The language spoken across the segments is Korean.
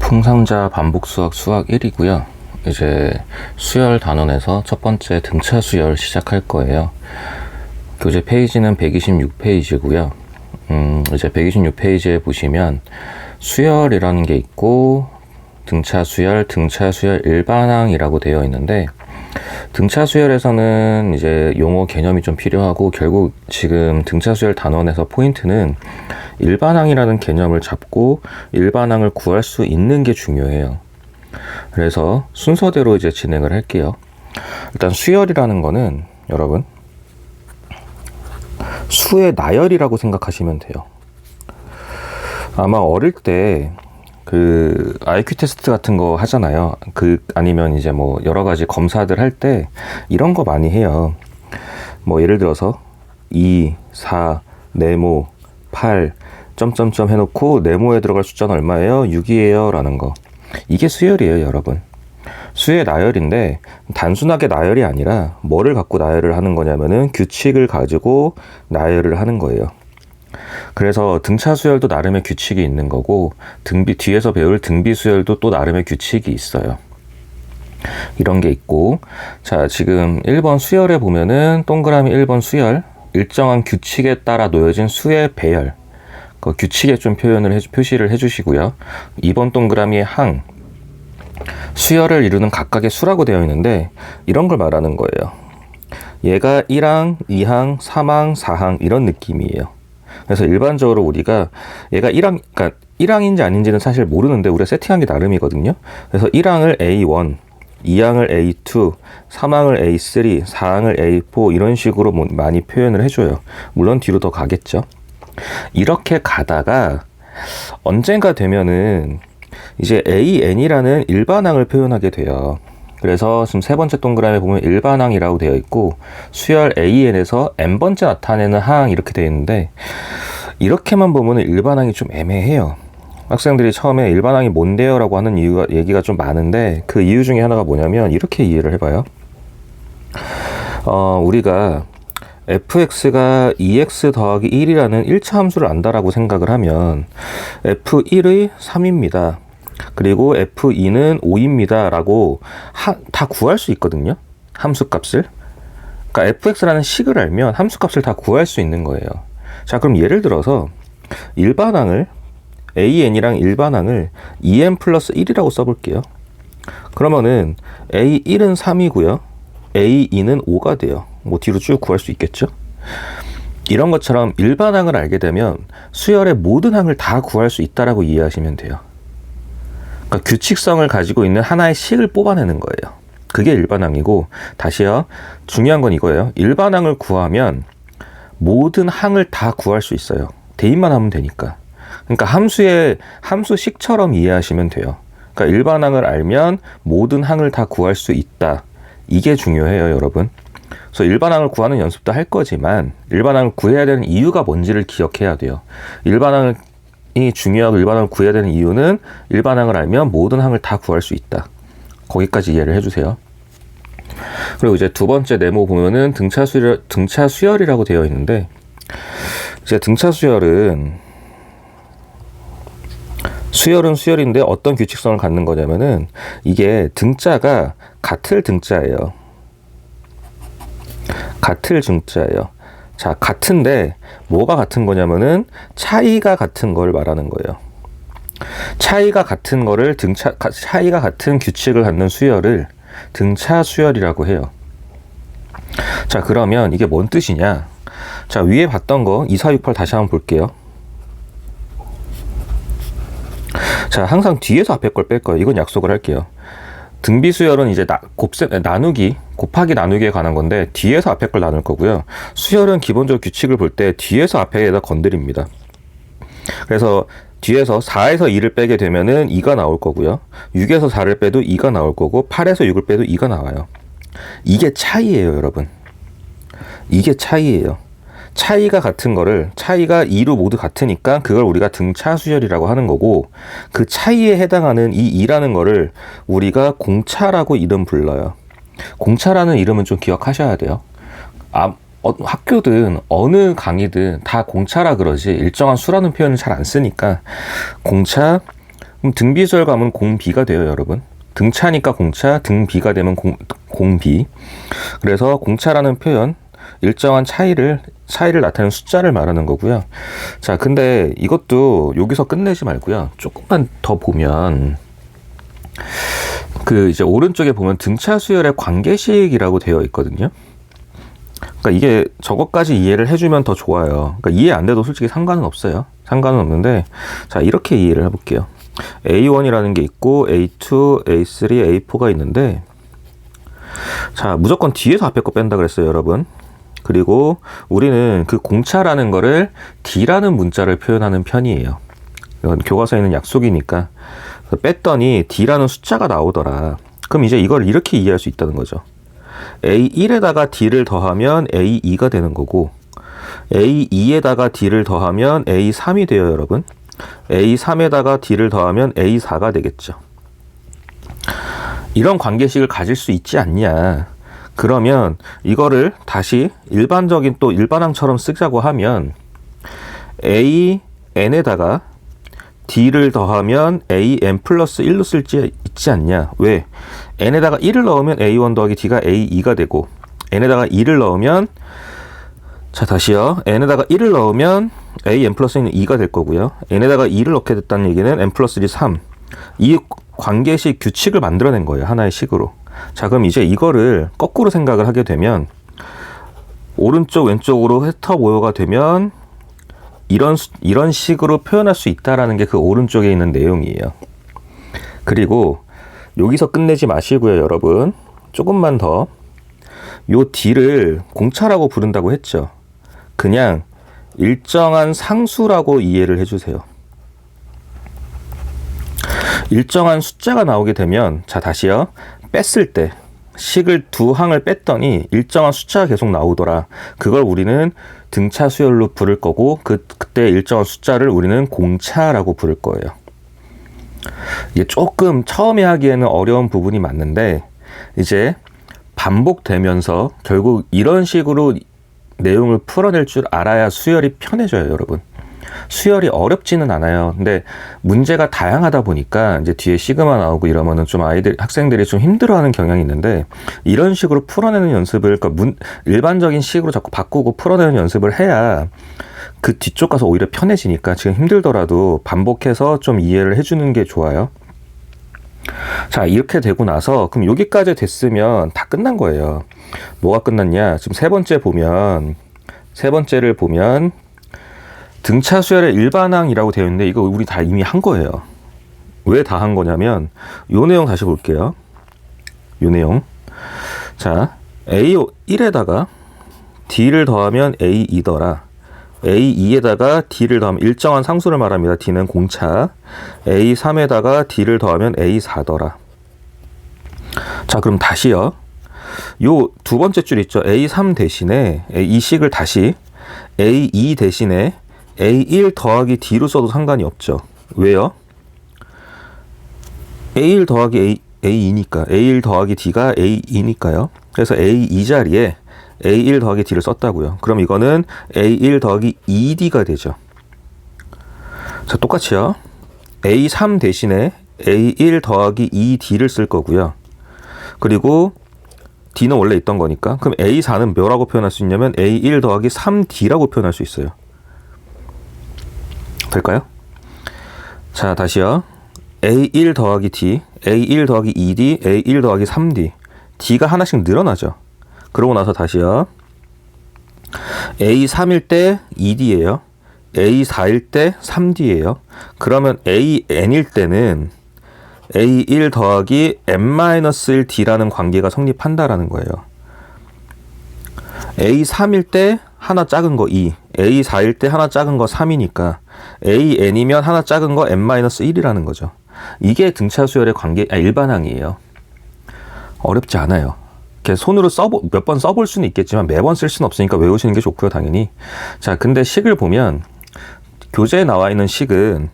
풍3자 반복 수학 수학 1이고요. 이제 수열 단원에서 첫 번째 등차 수열 시작할 거예요. 교재 페이지는 126페이지고요. 이제 126페이지에 보시면 수열이라는 게 있고 등차 수열 일반항이라고 되어 있는데, 등차 수열에서는 이제 용어 개념이 좀 필요하고, 결국 지금 등차 수열 단원에서 포인트는 일반항이라는 개념을 잡고 일반항을 구할 수 있는 게 중요해요. 그래서 순서대로 이제 진행을 할게요. 일단 수열이라는 거는 여러분 수의 나열이라고 생각하시면 돼요. 아마 어릴 때 그 IQ 테스트 같은 거 하잖아요. 아니면 이제 뭐 여러 가지 검사들 할 때 이런 거 많이 해요. 뭐 예를 들어서 2, 4, 네모, 8 점점점 해놓고 네모에 들어갈 숫자는 얼마예요? 6이에요 라는 거. 이게 수열이에요, 여러분. 수의 나열인데 단순하게 나열이 아니라 뭐를 갖고 나열을 하는 거냐면은 규칙을 가지고 나열을 하는 거예요. 그래서 등차 수열도 나름의 규칙이 있는 거고, 뒤에서 배울 등비 수열도 또 나름의 규칙이 있어요. 이런 게 있고, 자, 지금 1번 수열에 보면은 동그라미 1번 수열, 일정한 규칙에 따라 놓여진 수의 배열, 그 규칙에 좀 표시를 해주시고요. 2번 동그라미의 항, 수열을 이루는 각각의 수라고 되어 있는데 이런 걸 말하는 거예요. 얘가 1항, 2항, 3항, 4항 이런 느낌이에요. 그래서 일반적으로 우리가 얘가 1항, 그러니까 1항인지 아닌지는 사실 모르는데 우리가 세팅한 게 나름이거든요. 그래서 1항을 A1, 2항을 A2, 3항을 A3, 4항을 A4 이런 식으로 많이 표현을 해줘요. 물론 뒤로 더 가겠죠. 이렇게 가다가 언젠가 되면은 이제 AN이라는 일반항을 표현하게 돼요. 그래서 지금 세 번째 동그라미에 보면 일반항이라고 되어 있고, 수열 AN에서 n번째 나타내는 항 이렇게 되어 있는데, 이렇게만 보면 일반항이 좀 애매해요. 학생들이 처음에 일반항이 뭔데요? 라고 하는 얘기가 좀 많은데, 그 이유 중에 하나가 뭐냐면 이렇게 이해를 해봐요. 우리가 fx가 2x 더하기 1이라는 1차 함수를 안다라고 생각을 하면 f1의 3입니다. 그리고 f2는 5입니다. 라고 다 구할 수 있거든요. 함수값을. 그러니까 fx라는 식을 알면 함수값을 다 구할 수 있는 거예요. 자, 그럼 예를 들어서 일반항을 an이랑 일반항을 2n 플러스 1이라고 써볼게요. 그러면은 a1은 3이고요. a2는 5가 돼요. 뭐 뒤로 쭉 구할 수 있겠죠? 이런 것처럼 일반항을 알게 되면 수열의 모든 항을 다 구할 수 있다라고 이해하시면 돼요. 그러니까 규칙성을 가지고 있는 하나의 식을 뽑아내는 거예요. 그게 일반항이고, 다시요. 중요한 건 이거예요. 일반항을 구하면 모든 항을 다 구할 수 있어요. 대입만 하면 되니까. 그러니까 함수식처럼 이해하시면 돼요. 그러니까 일반항을 알면 모든 항을 다 구할 수 있다. 이게 중요해요, 여러분. 그래서 일반항을 구하는 연습도 할 거지만 일반항을 구해야 되는 이유가 뭔지를 기억해야 돼요. 일반항이 중요하고 일반항을 구해야 되는 이유는 일반항을 알면 모든 항을 다 구할 수 있다. 거기까지 이해를 해주세요. 그리고 이제 두 번째 네모 보면은 등차 수열이라고 되어 있는데, 이제 등차 수열은 수열인데 어떤 규칙성을 갖는 거냐면은 이게 등자가 같을 등자예요. 같을 등자예요. 자, 같은데 뭐가 같은 거냐면은 차이가 같은 걸 말하는 거예요. 차이가 같은 거를 차이가 같은 규칙을 갖는 수열을 등차 수열이라고 해요. 자, 그러면 이게 뭔 뜻이냐? 자, 위에 봤던 거 2, 4, 6, 8 다시 한번 볼게요. 자, 항상 뒤에서 앞에 걸 뺄 거예요. 이건 약속을 할게요. 등비 수열은 이제 곱하기 나누기에 관한 건데 뒤에서 앞에 걸 나눌 거고요. 수열은 기본적으로 규칙을 볼 때 뒤에서 앞에다 건드립니다. 그래서 뒤에서 4에서 2를 빼게 되면은 2가 나올 거고요. 6에서 4를 빼도 2가 나올 거고, 8에서 6을 빼도 2가 나와요. 이게 차이예요, 여러분. 이게 차이예요. 차이가 같은 거를, 차이가 2로 모두 같으니까 그걸 우리가 등차 수열이라고 하는 거고, 그 차이에 해당하는 이 2라는 거를 우리가 공차라고 이름 불러요. 공차라는 이름은 좀 기억하셔야 돼요. 학교든 어느 강의든 다 공차라 그러지 일정한 수라는 표현을 잘 안 쓰니까 공차, 그럼 등비수열감은 공비가 돼요, 여러분. 등차니까 공차, 등비가 되면 공비. 그래서 공차라는 표현, 일정한 차이를 나타내는 숫자를 말하는 거고요. 자, 근데 이것도 여기서 끝내지 말고요. 조금만 더 보면 그 이제 오른쪽에 보면 등차 수열의 관계식이라고 되어 있거든요. 그러니까 이게 저것까지 이해를 해주면 더 좋아요. 그러니까 이해 안 돼도 솔직히 상관은 없어요. 상관은 없는데, 자, 이렇게 이해를 해볼게요. A1이라는 게 있고 A2, A3, A4가 있는데, 자, 무조건 뒤에서 앞에 거 뺀다 그랬어요, 여러분. 그리고 우리는 그 공차라는 거를 D라는 문자를 표현하는 편이에요. 이건 교과서에 있는 약속이니까. 뺐더니 D라는 숫자가 나오더라. 그럼 이제 이걸 이렇게 이해할 수 있다는 거죠. A1에다가 D를 더하면 A2가 되는 거고, A2에다가 D를 더하면 A3이 돼요, 여러분. A3에다가 D를 더하면 A4가 되겠죠. 이런 관계식을 가질 수 있지 않냐. 그러면 이거를 다시 일반적인 또 일반항처럼 쓰자고 하면 AN에다가 D를 더하면 AN 플러스 1로 쓸지 있지 않냐. 왜? N에다가 1을 넣으면 A1 더하기 D가 A2가 되고, N에다가 2를 넣으면, 자, 다시요. N에다가 1을 넣으면 AN 플러스는 2가 될 거고요. N에다가 2를 넣게 됐다는 얘기는 N 플러스 1이 3. 이 관계식 규칙을 만들어낸 거예요. 하나의 식으로. 자, 그럼 이제 이거를 거꾸로 생각을 하게 되면, 오른쪽 왼쪽으로 흩어모여가 되면 이런 식으로 표현할 수 있다라는 게 그 오른쪽에 있는 내용이에요. 그리고 여기서 끝내지 마시고요, 여러분. 조금만 더. 요 D를 공차라고 부른다고 했죠. 그냥 일정한 상수라고 이해를 해주세요. 일정한 숫자가 나오게 되면, 자, 다시요. 뺐을 때 식을 두 항을 뺐더니 일정한 숫자가 계속 나오더라. 그걸 우리는 등차 수열로 부를 거고, 그때 일정한 숫자를 우리는 공차라고 부를 거예요. 이게 조금 처음에 하기에는 어려운 부분이 맞는데, 이제 반복되면서 결국 이런 식으로 내용을 풀어낼 줄 알아야 수열이 편해져요, 여러분. 수열이 어렵지는 않아요. 근데 문제가 다양하다 보니까 이제 뒤에 시그마 나오고 이러면은 좀 학생들이 좀 힘들어하는 경향이 있는데, 이런 식으로 풀어내는 연습을, 그러니까 일반적인 식으로 자꾸 바꾸고 풀어내는 연습을 해야 그 뒤쪽 가서 오히려 편해지니까 지금 힘들더라도 반복해서 좀 이해를 해주는 게 좋아요. 자, 이렇게 되고 나서 그럼 여기까지 됐으면 다 끝난 거예요. 뭐가 끝났냐? 지금 세 번째를 보면 등차 수열의 일반항이라고 되어 있는데, 이거 우리 다 이미 한 거예요. 왜 다 한 거냐면, 요 내용 다시 볼게요. 요 내용. 자, A1에다가 D를 더하면 A2더라. A2에다가 D를 더하면 일정한 상수를 말합니다. D는 공차. A3에다가 D를 더하면 A4더라. 자, 그럼 다시요. 요 두 번째 줄 있죠. A3 대신에 이 식을 다시 A2 대신에 A1 더하기 D로 써도 상관이 없죠. 왜요? A1 더하기 A2니까. A1 더하기 D가 A2니까요. 그래서 A2 자리에 A1 더하기 D를 썼다고요. 그럼 이거는 A1 더하기 2D가 되죠. 자, 똑같이요. A3 대신에 A1 더하기 2D를 쓸 거고요. 그리고 D는 원래 있던 거니까. 그럼 A4는 뭐라고 표현할 수 있냐면 A1 더하기 3D라고 표현할 수 있어요. 될까요? 자, 다시요. A1 더하기 D, A1 더하기 2D, A1 더하기 3D. D가 하나씩 늘어나죠. 그러고 나서 다시요. A3일 때 2D예요. A4일 때 3D예요. 그러면 AN일 때는 A1 더하기 N-1D라는 관계가 성립한다라는 거예요. A3일 때 하나 작은 거 2, A4일 때 하나 작은 거 3이니까 AN이면 하나 작은 거 N-1이라는 거죠. 이게 등차 수열의 일반항이에요. 어렵지 않아요. 이렇게 손으로 몇 번 써볼 수는 있겠지만 매번 쓸 수는 없으니까 외우시는 게 좋고요, 당연히. 자, 근데 식을 보면 교재에 나와 있는 식은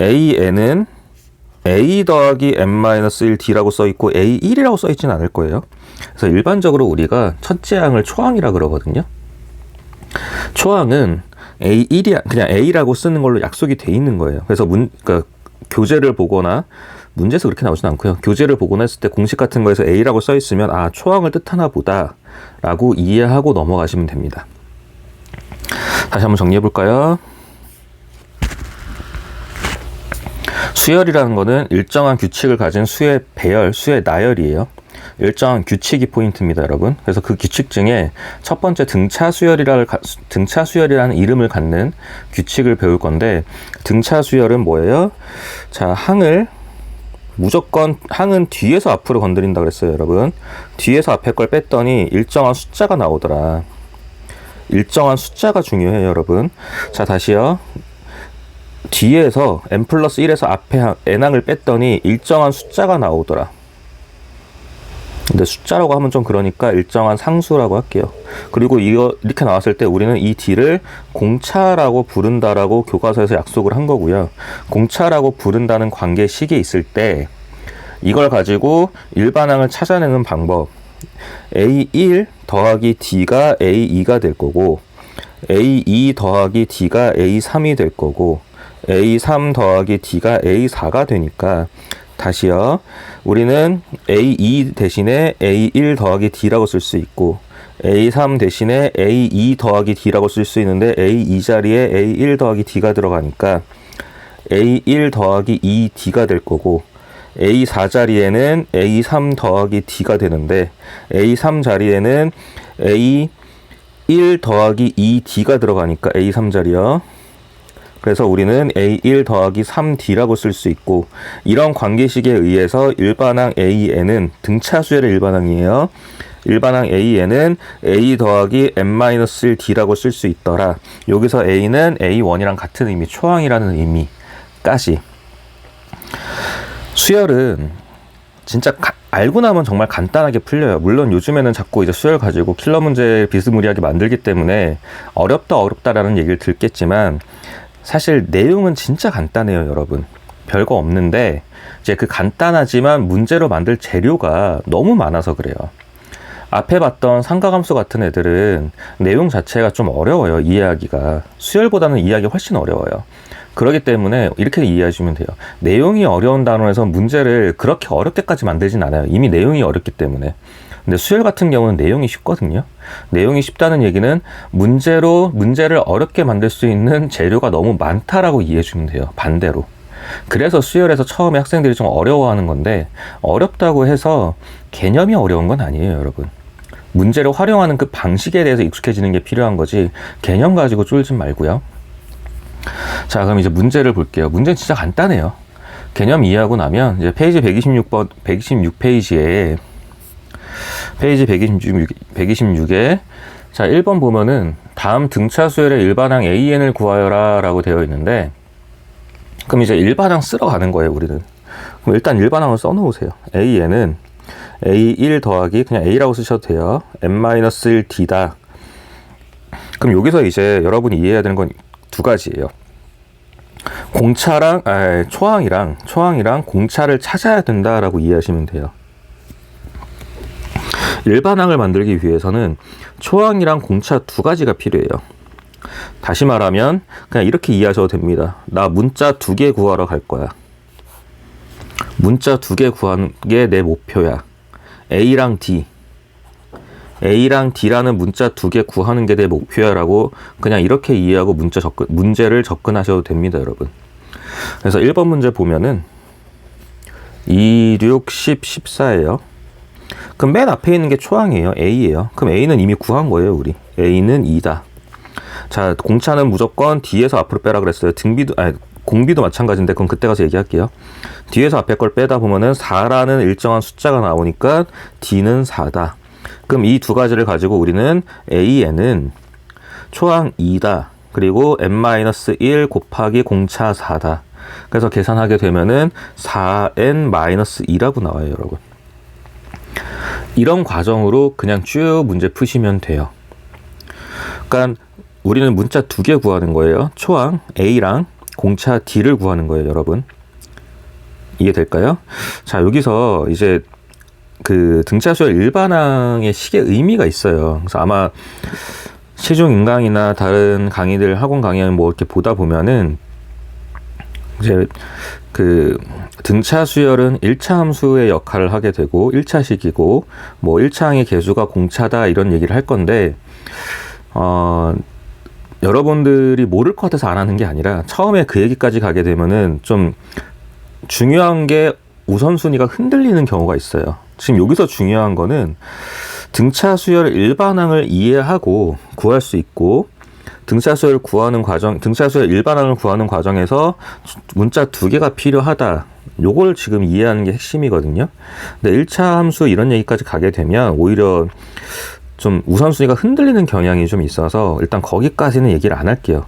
AN은 A 더하기 N-1D라고 써있고 A1이라고 써있지는 않을 거예요. 그래서 일반적으로 우리가 첫째 항을 초항이라 그러거든요. 초항은 A1이 그냥 A라고 쓰는 걸로 약속이 돼 있는 거예요. 그래서 그러니까 교재를 보거나 문제에서 그렇게 나오진 않고요. 교재를 보거나 했을 때 공식 같은 거에서 A라고 써 있으면 아, 초항을 뜻하나 보다 라고 이해하고 넘어가시면 됩니다. 다시 한번 정리해 볼까요? 수열이라는 거는 일정한 규칙을 가진 수의 배열, 수의 나열이에요. 일정한 규칙이 포인트입니다, 여러분. 그래서 그 규칙 중에 첫 번째 등차수열이라는 이름을 갖는 규칙을 배울 건데, 등차수열은 뭐예요? 자, 무조건 항은 뒤에서 앞으로 건드린다 그랬어요, 여러분. 뒤에서 앞에 걸 뺐더니 일정한 숫자가 나오더라. 일정한 숫자가 중요해요, 여러분. 자, 다시요. 뒤에서 n 플러스 1에서 앞에 n항을 뺐더니 일정한 숫자가 나오더라. 근데 숫자라고 하면 좀 그러니까 일정한 상수라고 할게요. 그리고 이렇게 나왔을 때 우리는 이 d를 공차라고 부른다라고 교과서에서 약속을 한 거고요. 공차라고 부른다는 관계식이 있을 때 이걸 가지고 일반항을 찾아내는 방법, A1 더하기 D가 A2가 될 거고, A2 더하기 D가 A3이 될 거고, A3 더하기 D가 A4가 되니까, 다시요. 우리는 A2 대신에 A1 더하기 D라고 쓸 수 있고, A3 대신에 A2 더하기 D라고 쓸 수 있는데, A2 자리에 A1 더하기 D가 들어가니까, A1 더하기 2D가 될 거고, A4 자리에는 A3 더하기 D가 되는데, A3 자리에는 A1 더하기 2D가 들어가니까 A3 자리요. 그래서 우리는 A1 더하기 3D라고 쓸 수 있고, 이런 관계식에 의해서 일반항 AN은 등차수열의 일반항이에요. 일반항 AN은 A 더하기 n-1D라고 쓸 수 있더라. 여기서 A는 A1이랑 같은 의미, 초항이라는 의미까지. 수열은 진짜 알고 나면 정말 간단하게 풀려요. 물론 요즘에는 자꾸 이제 수열 가지고 킬러 문제 비스무리하게 만들기 때문에 어렵다라는 얘기를 듣겠지만, 사실 내용은 진짜 간단해요, 여러분. 별거 없는데 이제 그 간단하지만 문제로 만들 재료가 너무 많아서 그래요. 앞에 봤던 삼가함수 같은 애들은 내용 자체가 좀 어려워요, 이해하기가. 수열보다는 이해하기 훨씬 어려워요. 그렇기 때문에 이렇게 이해하시면 돼요. 내용이 어려운 단원에서 문제를 그렇게 어렵게까지 만들진 않아요. 이미 내용이 어렵기 때문에. 근데 수열 같은 경우는 내용이 쉽거든요. 내용이 쉽다는 얘기는 문제를 어렵게 만들 수 있는 재료가 너무 많다라고 이해해 주면 돼요. 반대로. 그래서 수열에서 처음에 학생들이 좀 어려워하는 건데, 어렵다고 해서 개념이 어려운 건 아니에요, 여러분. 문제를 활용하는 그 방식에 대해서 익숙해지는 게 필요한 거지, 개념 가지고 쫄지 말고요. 자, 그럼 이제 문제를 볼게요. 문제는 진짜 간단해요. 개념 이해하고 나면 이제 페이지 126페이지에 페이지 126에 자, 1번 보면은 다음 등차수열의 일반항 AN을 구하여라 라고 되어 있는데, 그럼 이제 일반항 쓰러 가는 거예요, 우리는. 그럼 일단 일반항을 써 놓으세요. AN은 A1 더하기, 그냥 A라고 쓰셔도 돼요. n-1D다. 그럼 여기서 이제 여러분이 이해해야 되는 건 두 가지예요. 초항이랑 공차를 찾아야 된다라고 이해하시면 돼요. 일반항을 만들기 위해서는 초항이랑 공차 두 가지가 필요해요. 다시 말하면 그냥 이렇게 이해하셔도 됩니다. 나 문자 2개 구하러 갈 거야. 문자 2개 구하는 게 내 목표야. A랑 D라는 문자 2개 구하는 게 내 목표야 라고 그냥 이렇게 이해하고 문제를 접근하셔도 됩니다, 여러분. 그래서 1번 문제 보면은 2, 6, 10, 14예요. 그럼 맨 앞에 있는 게 초항이에요. A예요. 그럼 A는 이미 구한 거예요, 우리. A는 2다. 자, 공차는 무조건 뒤에서 앞으로 빼라 그랬어요. 공비도 마찬가지인데 그건 그때 가서 얘기할게요. 뒤에서 앞에 걸 빼다 보면은 4라는 일정한 숫자가 나오니까 D는 4다. 그럼 이 두 가지를 가지고 우리는 AN은 초항 2다. 그리고 n-1 곱하기 공차 4다. 그래서 계산하게 되면은 4n-2라고 나와요, 여러분. 이런 과정으로 그냥 쭉 문제 푸시면 돼요. 그러니까 우리는 문자 2개 구하는 거예요. 초항 A랑 공차 D를 구하는 거예요, 여러분. 이해될까요? 자, 여기서 이제 그 등차수열 일반항의 식의 의미가 있어요. 그래서 아마 시중 인강이나 다른 강의들, 학원 강의 뭐 이렇게 보다 보면은 이제 그 등차 수열은 1차 함수의 역할을 하게 되고 1차식이고 뭐 1차항의 계수가 공차다 이런 얘기를 할 건데 여러분들이 모를 것 같아서 안 하는 게 아니라 처음에 그 얘기까지 가게 되면은 좀 중요한 게 우선순위가 흔들리는 경우가 있어요. 지금 여기서 중요한 거는 등차 수열 일반항을 이해하고 구할 수 있고 등차 수열 일반항을 구하는 과정에서 문자 2개가 필요하다. 요걸 지금 이해하는 게 핵심이거든요. 근데 1차 함수 이런 얘기까지 가게 되면 오히려 좀 우선순위가 흔들리는 경향이 좀 있어서 일단 거기까지는 얘기를 안 할게요.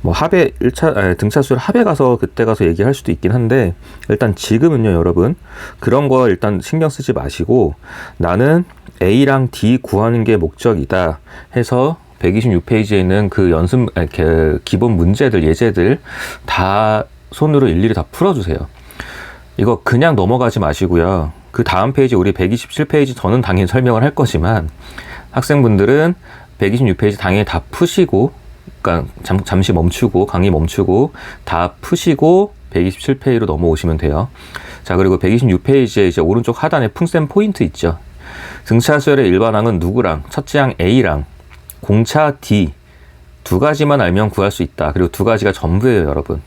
뭐 등차 수열 합에 가서 그때 가서 얘기할 수도 있긴 한데 일단 지금은요 여러분 그런 거 일단 신경 쓰지 마시고 나는 A랑 D 구하는 게 목적이다 해서 126페이지에 있는 그 기본 문제들 예제들 다 손으로 일일이 다 풀어주세요. 이거 그냥 넘어가지 마시고요. 그 다음 페이지 우리 127페이지 저는 당연히 설명을 할 거지만 학생분들은 126페이지 당연히 다 푸시고 그러니까 잠시 멈추고 강의 멈추고 다 푸시고 127페이지로 넘어오시면 돼요. 자, 그리고 126페이지에 이제 오른쪽 하단에 풍셈 포인트 있죠. 등차 수열의 일반항은 누구랑 첫째 항 A랑 공차 D 두 가지만 알면 구할 수 있다. 그리고 두 가지가 전부예요, 여러분.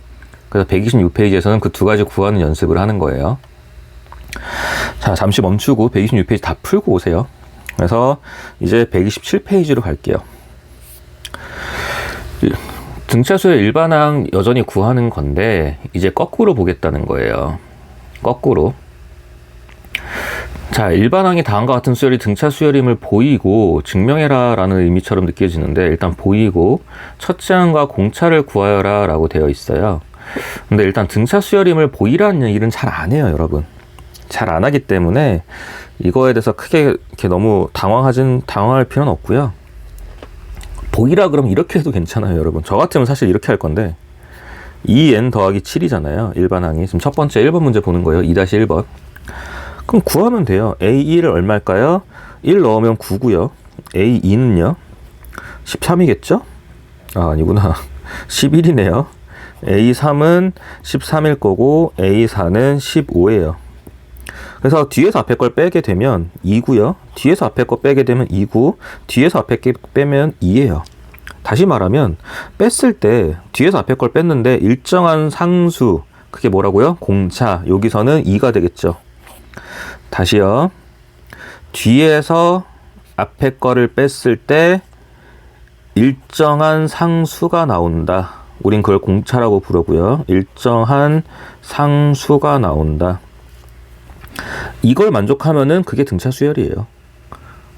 그래서 126페이지에서는 그 두 가지 구하는 연습을 하는 거예요. 자, 잠시 멈추고 126페이지 다 풀고 오세요. 그래서 이제 127페이지로 갈게요. 등차 수열 일반항 여전히 구하는 건데 이제 거꾸로 보겠다는 거예요. 거꾸로. 자, 일반항이 다음과 같은 수열이 등차 수열임을 보이고 증명해라 라는 의미처럼 느껴지는데 일단 보이고 첫째 항과 공차를 구하여라 라고 되어 있어요. 근데 일단 등차 수열임을 보이라는 얘기는 잘 안 해요, 여러분. 잘 안 하기 때문에 이거에 대해서 크게 이렇게 너무 당황할 필요는 없고요. 보이라 그러면 이렇게 해도 괜찮아요, 여러분. 저 같으면 사실 이렇게 할 건데 2n 더하기 7이잖아요, 일반항이. 지금 첫 번째 1번 문제 보는 거예요. 2-1번. 그럼 구하면 돼요. A1을 얼마일까요? 1 넣으면 9고요. A2는요? 13이겠죠? 아, 아니구나. 11이네요. A3은 13일 거고 A4는 15예요. 그래서 뒤에서 앞에 걸 빼게 되면 2고요. 뒤에서 앞에 거 빼게 되면 2고 뒤에서 앞에 게 빼면 2예요. 다시 말하면 뺐을 때 뒤에서 앞에 걸 뺐는데 일정한 상수 그게 뭐라고요? 공차. 여기서는 2가 되겠죠. 다시요. 뒤에서 앞에 거를 뺐을 때 일정한 상수가 나온다. 우린 그걸 공차라고 부르고요. 일정한 상수가 나온다. 이걸 만족하면은 그게 등차 수열이에요.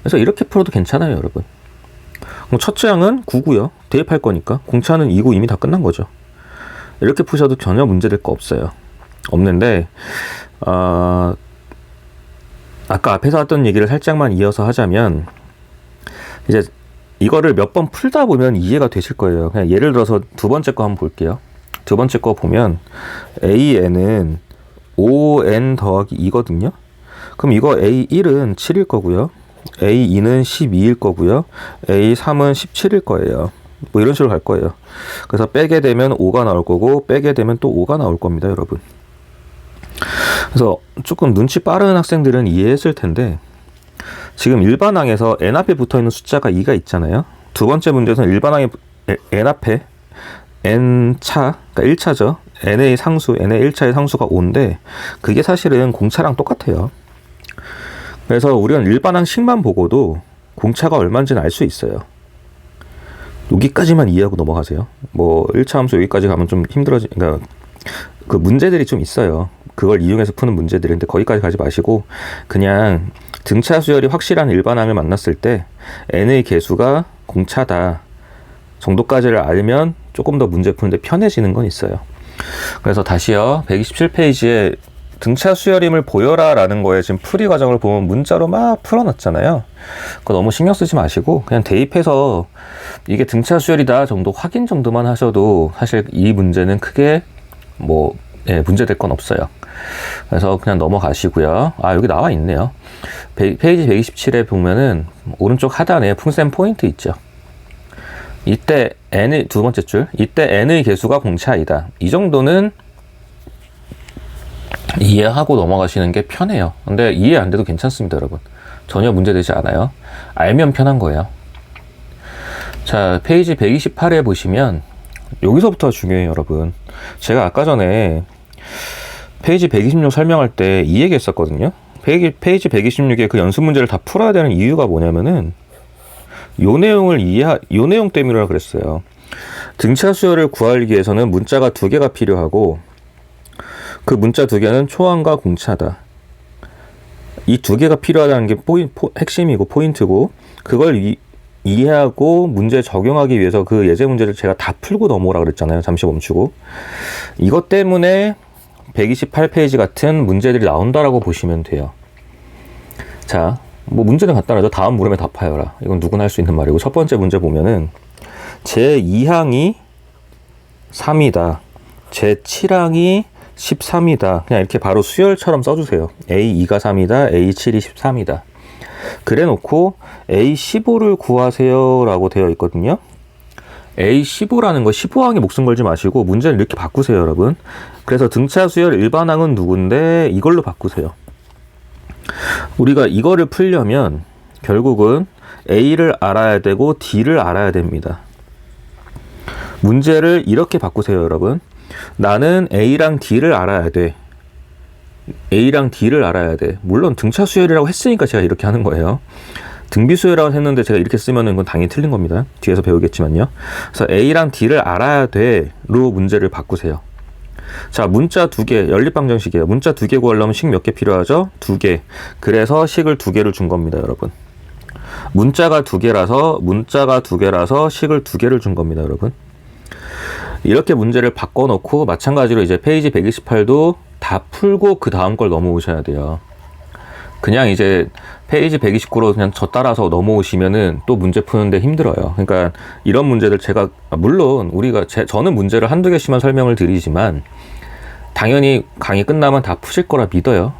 그래서 이렇게 풀어도 괜찮아요, 여러분. 그럼 첫째 항은 9고요. 대입할 거니까. 공차는 2고 이미 다 끝난 거죠. 이렇게 푸셔도 전혀 문제될 거 없어요. 없는데 아까 앞에서 했던 얘기를 살짝만 이어서 하자면 이제 이거를 몇 번 풀다 보면 이해가 되실 거예요. 그냥 예를 들어서 두 번째 거 한번 볼게요. 두 번째 거 보면 AN은 5n 더하기 2거든요. 그럼 이거 A1은 7일 거고요. A2는 12일 거고요. A3은 17일 거예요. 뭐 이런 식으로 갈 거예요. 그래서 빼게 되면 5가 나올 거고 빼게 되면 또 5가 나올 겁니다, 여러분. 그래서 조금 눈치 빠른 학생들은 이해했을 텐데 지금 일반항에서 n 앞에 붙어있는 숫자가 2가 있잖아요. 두 번째 문제에서는 일반항에 n 앞에 n차, 그러니까 1차죠. n의 상수, n의 1차의 상수가 5인데 그게 사실은 공차랑 똑같아요. 그래서 우리는 일반항식만 보고도 공차가 얼마인지는 알 수 있어요. 여기까지만 이해하고 넘어가세요. 뭐 1차 함수 여기까지 가면 좀 그러니까 그 문제들이 좀 있어요. 그걸 이용해서 푸는 문제들인데 거기까지 가지 마시고 그냥 등차 수열이 확실한 일반항을 만났을 때 n의 개수가 공차다 정도까지를 알면 조금 더 문제 푸는데 편해지는 건 있어요. 그래서 다시요. 127페이지에 등차 수열임을 보여라 라는 거에 지금 풀이 과정을 보면 문자로 막 풀어놨잖아요. 그거 너무 신경 쓰지 마시고 그냥 대입해서 이게 등차 수열이다 정도 확인 정도만 하셔도 사실 이 문제는 크게 문제 될 건 없어요. 그래서 그냥 넘어가시고요. 아, 여기 나와 있네요. 페이지 127에 보면은 오른쪽 하단에 풍셈 포인트 있죠. 이때 n의 두 번째 줄, 이때 n의 개수가 공차이다. 이 정도는 이해하고 넘어가시는 게 편해요. 근데 이해 안 돼도 괜찮습니다, 여러분. 전혀 문제되지 않아요. 알면 편한 거예요. 자, 페이지 128에 보시면 여기서부터가 중요해요, 여러분. 제가 아까 전에 페이지 126 설명할 때 이 얘기 했었거든요. 페이지 126에 그 연습 문제를 다 풀어야 되는 이유가 뭐냐면은 요 내용 때문이라 그랬어요. 등차 수열을 구하기 위해서는 문자가 2개가 필요하고 그 문자 2개는 초항과 공차다. 이 2개가 필요하다는 게 핵심이고 포인트고, 그걸 이해하고 문제에 적용하기 위해서 그 예제 문제를 제가 다 풀고 넘어오라 그랬잖아요. 잠시 멈추고. 이것 때문에 128페이지 같은 문제들이 나온다라고 보시면 돼요. 자, 뭐 문제는 간단하죠. 다음 물음에 답하여라. 이건 누구나 할 수 있는 말이고, 첫 번째 문제 보면은 제2항이 3이다. 제7항이 13이다. 그냥 이렇게 바로 수열처럼 써주세요. A2가 3이다. A7이 13이다. 그래 놓고 A15를 구하세요 라고 되어 있거든요. A15라는 거 15항에 목숨 걸지 마시고 문제를 이렇게 바꾸세요, 여러분. 그래서 등차 수열 일반항은 누군데 이걸로 바꾸세요. 우리가 이거를 풀려면 결국은 A를 알아야 되고 D를 알아야 됩니다. 문제를 이렇게 바꾸세요, 여러분. 나는 A랑 D를 알아야 돼. A랑 D를 알아야 돼. 물론 등차 수열이라고 했으니까 제가 이렇게 하는 거예요. 등비 수열이라고 했는데 제가 이렇게 쓰면 이건 당연히 틀린 겁니다. 뒤에서 배우겠지만요. 그래서 A랑 D를 알아야 돼로 문제를 바꾸세요. 자, 문자 2개, 연립방정식이에요. 문자 2개 구하려면 식 몇 개 필요하죠? 2개. 그래서 식을 2개를 준 겁니다, 여러분. 문자가 2개라서 식을 2개를 준 겁니다, 여러분. 이렇게 문제를 바꿔놓고 마찬가지로 이제 페이지 128도 다 풀고 그 다음 걸 넘어오셔야 돼요. 그냥 이제 페이지 129로 그냥 저 따라서 넘어오시면은 또 문제 푸는데 힘들어요. 그러니까 이런 문제들 제가, 물론 저는 문제를 한두 개씩만 설명을 드리지만 당연히 강의 끝나면 다 푸실 거라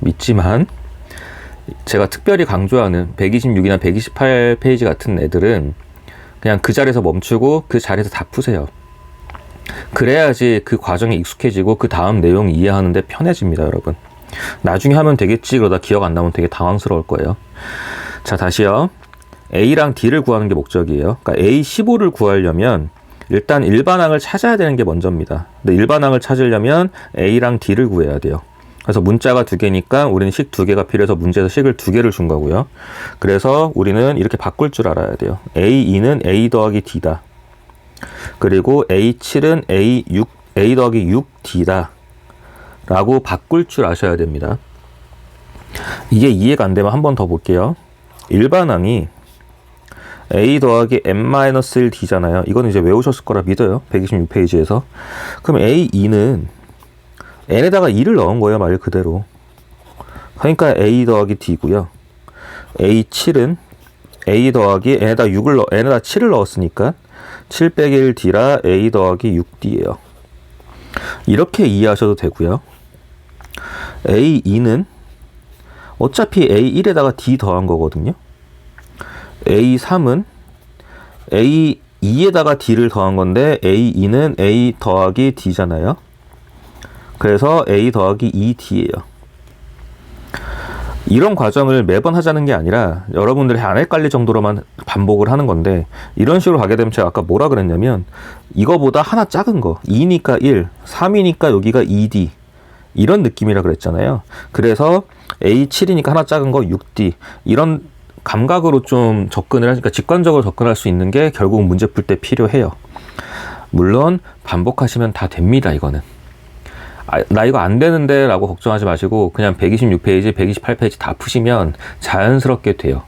믿지만 제가 특별히 강조하는 126이나 128페이지 같은 애들은 그냥 그 자리에서 멈추고 그 자리에서 다 푸세요. 그래야지 그 과정에 익숙해지고 그 다음 내용 이해하는데 편해집니다, 여러분. 나중에 하면 되겠지 그러다 기억 안 나면 되게 당황스러울 거예요. 자, 다시요. A랑 D를 구하는 게 목적이에요. 그러니까 A15를 구하려면 일단 일반항을 찾아야 되는 게 먼저입니다. 근데 일반항을 찾으려면 A랑 D를 구해야 돼요. 그래서 문자가 2개니까 우리는 식 2개가 필요해서 문제에서 식을 2개를 준 거고요. 그래서 우리는 이렇게 바꿀 줄 알아야 돼요. A2는 A 더하기 D다. 그리고 A7은 A 더하기 6D다. 라고 바꿀 줄 아셔야 됩니다. 이게 이해가 안 되면 한 번 더 볼게요. 일반항이 A 더하기 M-1D잖아요. 이거는 이제 외우셨을 거라 믿어요. 126페이지에서. 그럼 A2는 n에다가 2를 넣은 거예요, 말 그대로. 그러니까 A 더하기 D고요. A7은 A 더하기 n에다 7을 넣었으니까 7 빼기 1D라 A 더하기 6D예요. 이렇게 이해하셔도 되고요. A2는 어차피 A1에다가 D 더한 거거든요. A3은 A2에다가 D를 더한 건데 A2는 A 더하기 D잖아요. 그래서 A 더하기 2D예요. 이런 과정을 매번 하자는 게 아니라 여러분들이 안 헷갈릴 정도로만 반복을 하는 건데, 이런 식으로 가게 되면 제가 아까 뭐라 그랬냐면 이거보다 하나 작은 거 2니까 1, 3이니까 여기가 2D 이런 느낌이라 그랬잖아요. 그래서 A7이니까 하나 작은 거 6D 이런 감각으로 좀 접근을 하니까 직관적으로 접근할 수 있는 게 결국 문제 풀 때 필요해요. 물론 반복하시면 다 됩니다. 이거는 나 이거 안 되는데 라고 걱정하지 마시고 그냥 126페이지, 128페이지 다 푸시면 자연스럽게 돼요.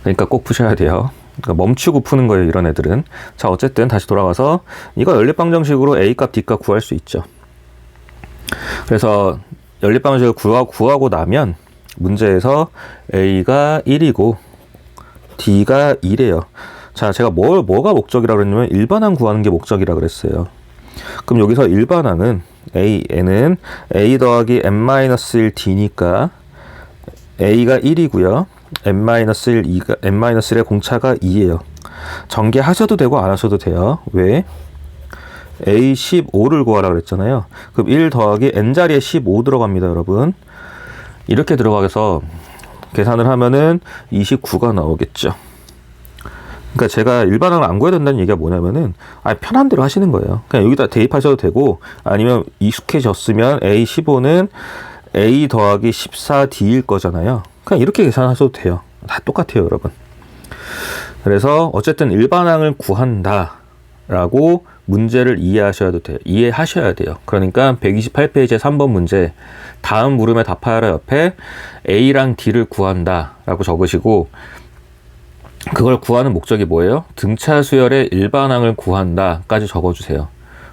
그러니까 꼭 푸셔야 돼요. 그러니까 멈추고 푸는 거예요, 이런 애들은. 자, 어쨌든 다시 돌아가서 이거 연립방정식으로 A값, D값 구할 수 있죠. 그래서 연립방정식을 구하고 나면 문제에서 A가 1이고 D가 1이에요. 자, 제가 뭐가 목적이라고 그랬냐면 일반항 구하는 게 목적이라고 그랬어요. 그럼 여기서 일반항은 N은 A 더하기 M-1D니까 A가 1이고요. M-1의 공차가 2예요. 전개하셔도 되고 안 하셔도 돼요. 왜? A15를 구하라 그랬잖아요. 그럼 1 더하기 n자리에 15 들어갑니다, 여러분. 이렇게 들어가서 계산을 하면은 29가 나오겠죠. 그러니까 제가 일반항을 안 구해야 된다는 얘기가 뭐냐면은 편한 대로 하시는 거예요. 그냥 여기다 대입하셔도 되고, 아니면 익숙해졌으면 A15는 A 더하기 14D일 거잖아요. 그냥 이렇게 계산하셔도 돼요. 다 똑같아요, 여러분. 그래서 어쨌든 일반항을 구한다 라고 문제를 이해하셔야 돼요. 그러니까 128페이지의 3번 문제, 다음 물음에 답하라 옆에 A랑 D를 구한다 라고 적으시고, 그걸 구하는 목적이 뭐예요? 등차 수열의 일반항을 구한다까지 적어주세요.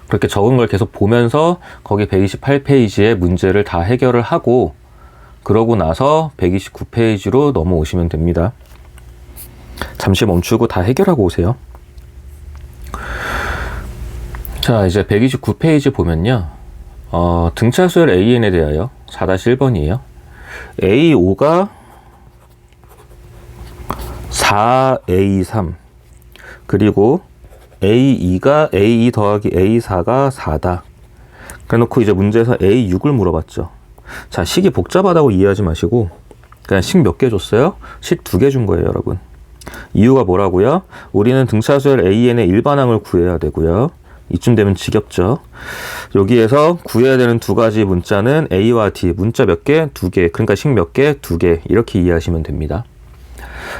그렇게 적은 걸 계속 보면서 거기 128페이지의 문제를 다 해결을 하고, 그러고 나서 129페이지로 넘어오시면 됩니다. 잠시 멈추고 다 해결하고 오세요. 자, 이제 129페이지 보면요. 등차 수열 AN에 대하여 4-1번이에요. A5가 4A3, 그리고 A2가 A2 더하기 A4가 4다. 그래놓고 이제 문제에서 A6을 물어봤죠. 자, 식이 복잡하다고 이해하지 마시고 그냥 식 몇 개 줬어요? 식 2개 준 거예요, 여러분. 이유가 뭐라고요? 우리는 등차수열 AN의 일반항을 구해야 되고요. 이쯤 되면 지겹죠. 여기에서 구해야 되는 두 가지 문자는 A와 D, 문자 몇 개? 2개. 그러니까 식 몇 개? 2개. 이렇게 이해하시면 됩니다.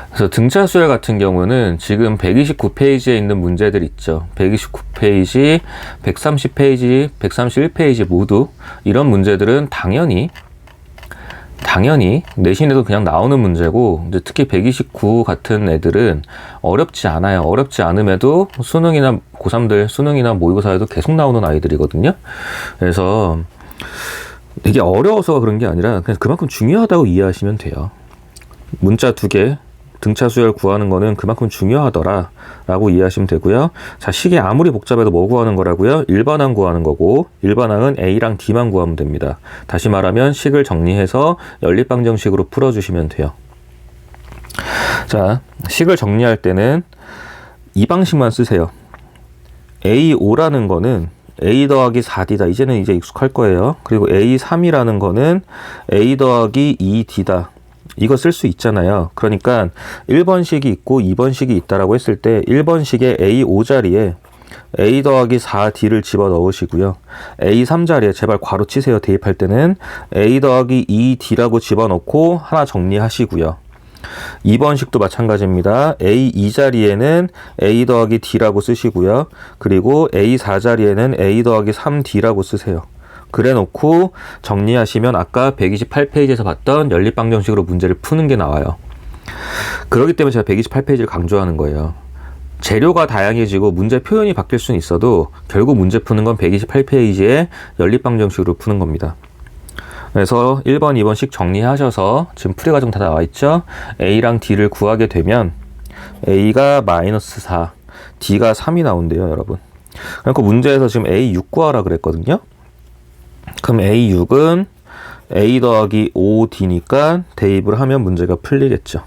그래서 등차수열 같은 경우는 지금 129페이지에 있는 문제들 있죠. 129페이지, 130페이지, 131페이지 모두 이런 문제들은 당연히 내신에도 그냥 나오는 문제고, 이제 특히 129 같은 애들은 어렵지 않아요. 어렵지 않음에도 수능이나 고3들 수능이나 모의고사에도 계속 나오는 아이들이거든요. 그래서 되게 어려워서 그런 게 아니라 그냥 그만큼 중요하다고 이해하시면 돼요. 문자 2개, 등차 수열 구하는 거는 그만큼 중요하더라 라고 이해하시면 되고요. 자, 식이 아무리 복잡해도 뭐 구하는 거라고요? 일반항 구하는 거고, 일반항은 A랑 D만 구하면 됩니다. 다시 말하면 식을 정리해서 연립방정식으로 풀어주시면 돼요. 자, 식을 정리할 때는 이 방식만 쓰세요. A5라는 거는 A 더하기 4D다. 이제는 이제 익숙할 거예요. 그리고 A3이라는 거는 A 더하기 2D다. 이거 쓸 수 있잖아요. 그러니까 1번식이 있고 2번식이 있다라고 했을 때 1번식의 A5 자리에 A 더하기 4D를 집어 넣으시고요. A3 자리에 제발 괄호 치세요. 대입할 때는 A 더하기 2D라고 집어 넣고 하나 정리하시고요. 2번식도 마찬가지입니다. A2 자리에는 A 더하기 D라고 쓰시고요. 그리고 A4 자리에는 A 더하기 3D라고 쓰세요. 그래 놓고 정리하시면 아까 128페이지에서 봤던 연립방정식으로 문제를 푸는 게 나와요. 그렇기 때문에 제가 128페이지를 강조하는 거예요. 재료가 다양해지고 문제 표현이 바뀔 수는 있어도 결국 문제 푸는 건 128페이지에 연립방정식으로 푸는 겁니다. 그래서 1번, 2번씩 정리하셔서 지금 풀이 과정 다 나와 있죠? A랑 D를 구하게 되면 A가 -4, D가 3이 나온대요, 여러분. 그러니까 문제에서 지금 A6 구하라 그랬거든요. 그럼 A6은 A 더하기 5D니까 대입을 하면 문제가 풀리겠죠.